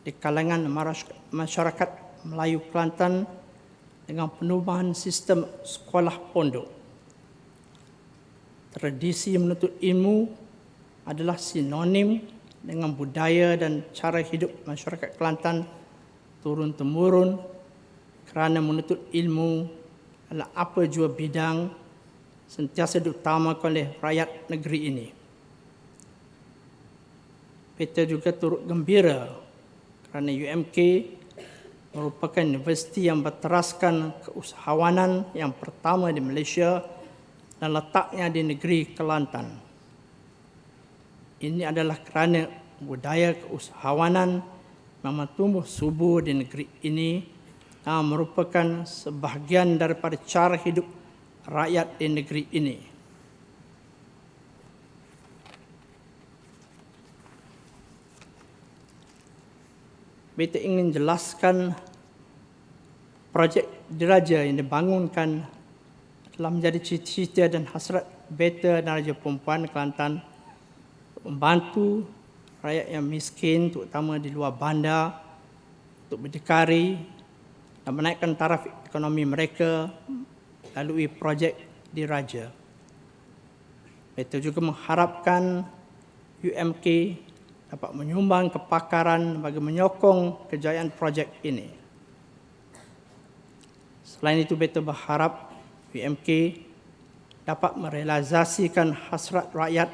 Speaker 7: di kalangan masyarakat Melayu Kelantan dengan penubuhan sistem sekolah pondok. Tradisi menuntut ilmu adalah sinonim dengan budaya dan cara hidup masyarakat Kelantan turun-temurun kerana menuntut ilmu adalah apa jua bidang sentiasa diutamakan oleh rakyat negeri ini. Beta juga turut gembira kerana UMK merupakan universiti yang berteraskan keusahawanan yang pertama di Malaysia dan letaknya di negeri Kelantan. Ini adalah kerana budaya keusahawanan memang tumbuh subur di negeri ini dan merupakan sebahagian daripada cara hidup rakyat di negeri ini. Beta ingin jelaskan projek diraja yang dibangunkan telah menjadi cita-cita dan hasrat beta dan Raja Perempuan Kelantan untuk membantu rakyat yang miskin terutama di luar bandar untuk berdikari dan menaikkan taraf ekonomi mereka melalui projek diraja. Beta juga mengharapkan UMK dapat menyumbang kepakaran bagi menyokong kejayaan projek ini. Selain itu, beta berharap UMK dapat merealisasikan hasrat rakyat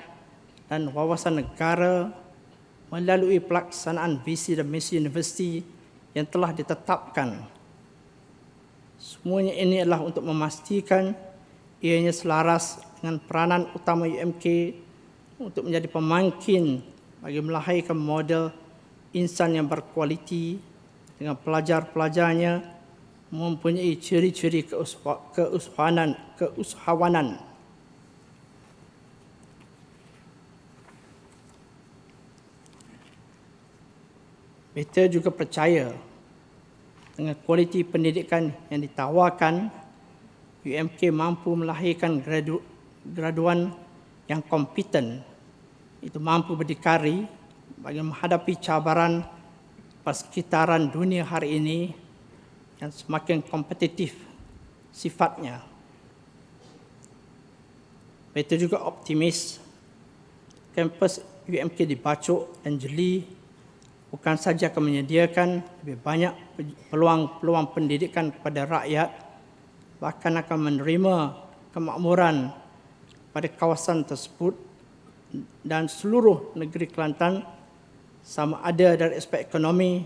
Speaker 7: dan wawasan negara melalui pelaksanaan visi dan misi universiti yang telah ditetapkan. Semuanya ini adalah untuk memastikan ianya selaras dengan peranan utama UMK untuk menjadi pemangkin bagi melahirkan model insan yang berkualiti dengan pelajar-pelajarnya mempunyai ciri-ciri keusahawanan. Beta juga percaya dengan kualiti pendidikan yang ditawarkan, UMK mampu melahirkan graduan yang kompeten, itu mampu berdikari bagi menghadapi cabaran persekitaran dunia hari ini yang semakin kompetitif sifatnya. Beta juga optimis kampus UMK di Bacok dan Jeli bukan saja akan menyediakan lebih banyak peluang-peluang pendidikan kepada rakyat, bahkan akan menerima kemakmuran pada kawasan tersebut dan seluruh negeri Kelantan sama ada dari aspek ekonomi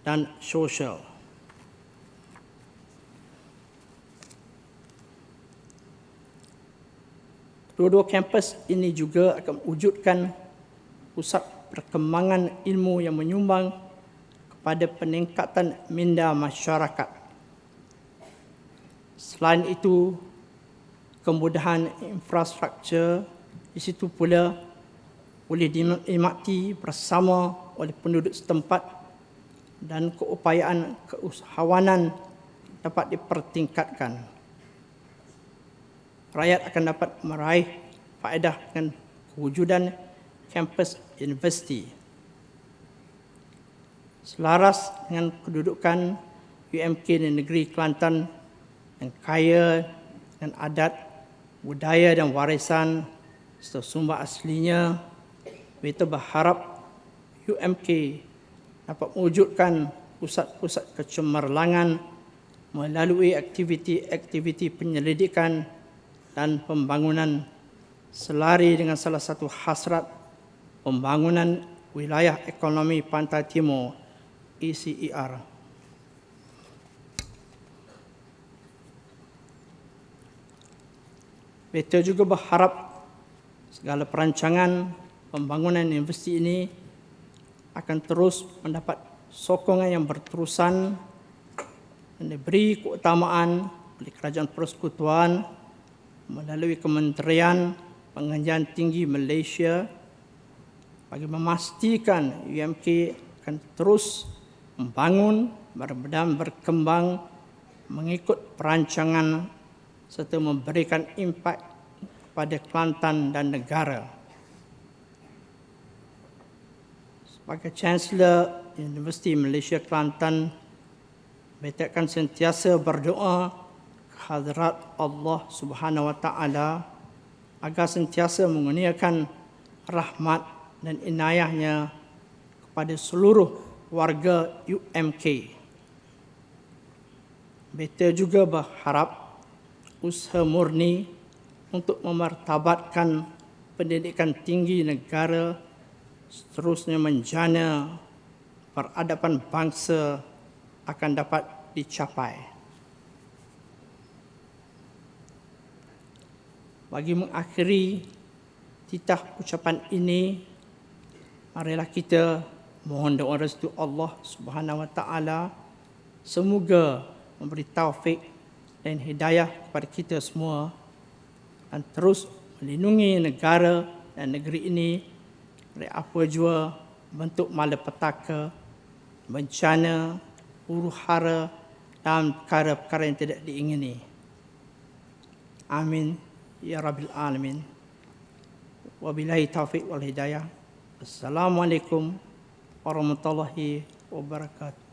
Speaker 7: dan sosial. Dua-dua kampus ini juga akan mewujudkan pusat perkembangan ilmu yang menyumbang kepada peningkatan minda masyarakat. Selain itu, kemudahan infrastruktur di situ pula boleh dinikmati bersama oleh penduduk setempat dan keupayaan keusahawanan dapat dipertingkatkan. Rakyat akan dapat meraih faedah dengan kewujudan kampus universiti. Selaras dengan kedudukan UMK di negeri Kelantan yang kaya dengan adat, budaya dan warisan serta sumber aslinya, kita berharap UMK dapat mewujudkan pusat-pusat kecemerlangan melalui aktiviti-aktiviti penyelidikan dan pembangunan selari dengan salah satu hasrat pembangunan wilayah ekonomi Pantai Timur ECER. Beta juga berharap segala perancangan pembangunan universiti ini akan terus mendapat sokongan yang berterusan dan diberi keutamaan oleh Kerajaan Persekutuan melalui Kementerian Pengajian Tinggi Malaysia bagi memastikan UMK akan terus membangun dan berkembang mengikut perancangan serta memberikan impak kepada Kelantan dan negara. Sebagai Chancellor Universiti Malaysia Kelantan, beta akan sentiasa berdoa kehadrat Allah Subhanahu Wa Taala agar sentiasa mengurniakan rahmat dan inayahnya kepada seluruh warga UMK. Beta juga berharap usaha murni untuk memartabatkan pendidikan tinggi negara seterusnya menjana peradaban bangsa akan dapat dicapai. Bagi mengakhiri titah ucapan ini, marilah kita mohon doa restu Allah Subhanahu Wa Taala semoga memberi taufik dan hidayah kepada kita semua dan terus melindungi negara dan negeri ini dari apa jua bentuk malapetaka, bencana, huru-hara dan perkara-perkara yang tidak diingini. Amin. Ya Rabbil Alamin. Wabillahi taufiq wal hidayah. Assalamualaikum warahmatullahi wabarakatuh.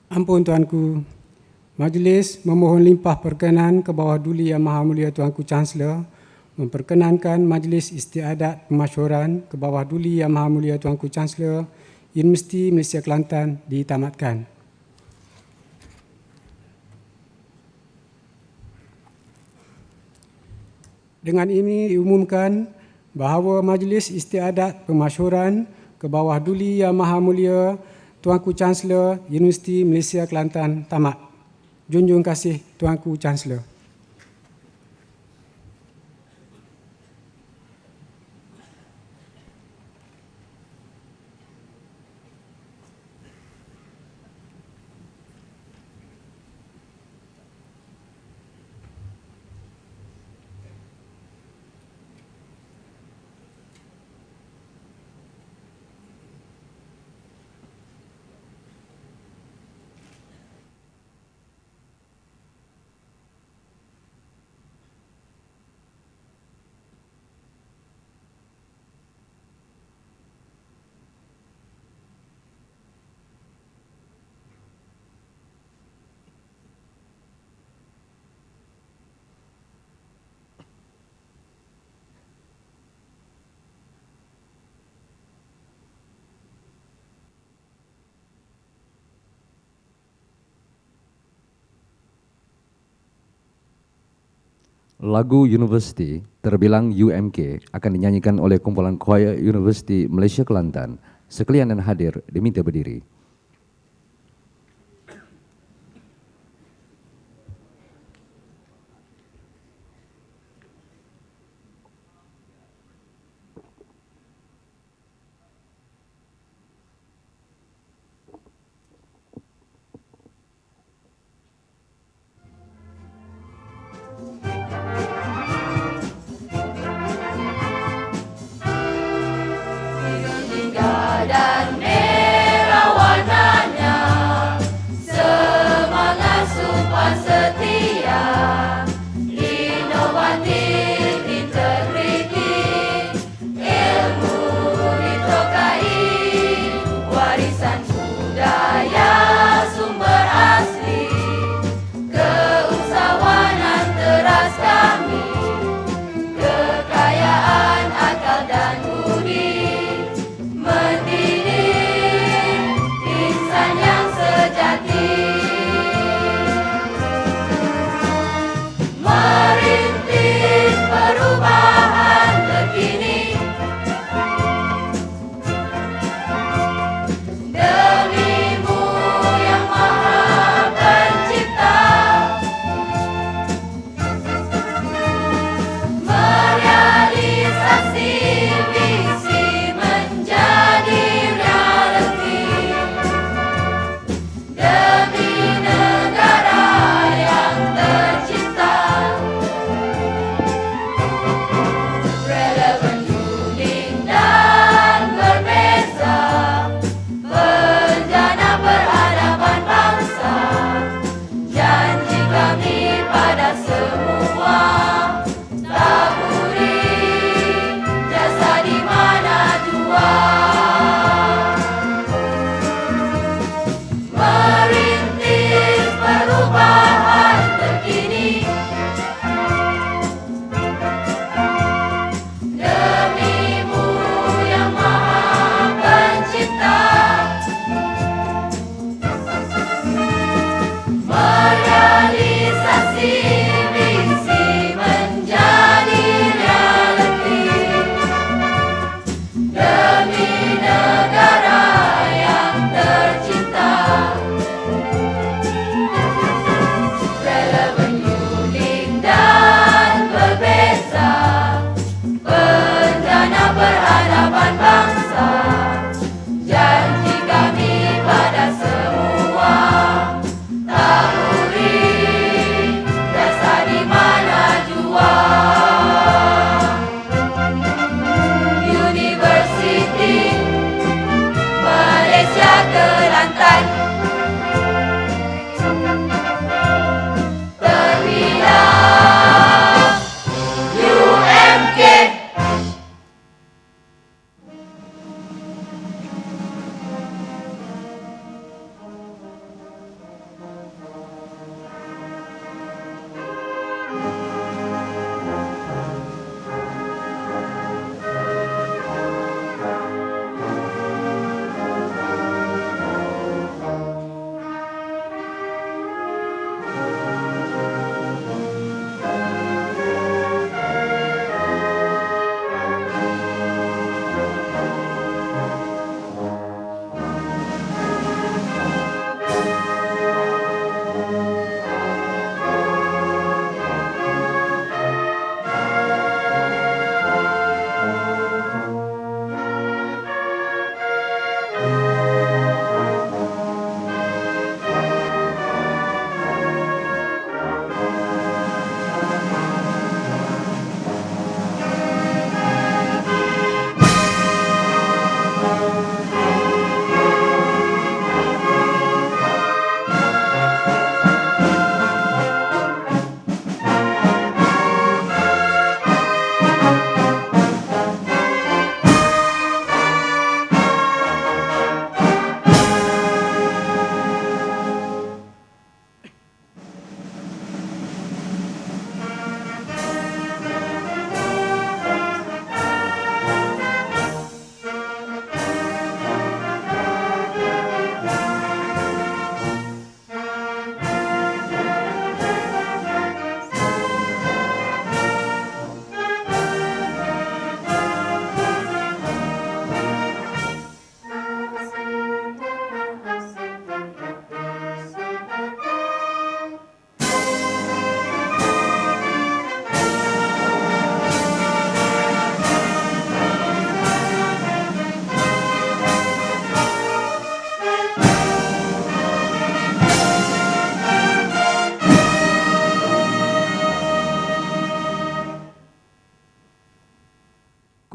Speaker 5: Ampun Tuanku, Majlis memohon limpah perkenan ke bawah duli Yang Maha Mulia Tuanku Chancellor memperkenankan Majlis Istiadat Pemasyhuran ke bawah duli Yang Maha Mulia Tuanku Chancellor Universiti Malaysia Kelantan ditamatkan. Dengan ini diumumkan bahawa Majlis Istiadat Pemasyhuran ke bawah Duli Yang Maha Mulia Tuanku Chancellor Universiti Malaysia Kelantan tamat. Junjung kasih Tuanku Chancellor.
Speaker 1: Lagu Universiti terbilang UMK akan dinyanyikan oleh kumpulan choir Universiti Malaysia Kelantan. Sekalian yang hadir diminta berdiri.
Speaker 8: Dan merah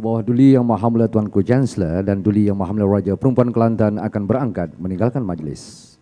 Speaker 1: Bawah Duli Yang Maha Mulia Tuanku Chancellor dan Duli Yang Maha Mulia Raja Perempuan Kelantan akan berangkat meninggalkan majlis.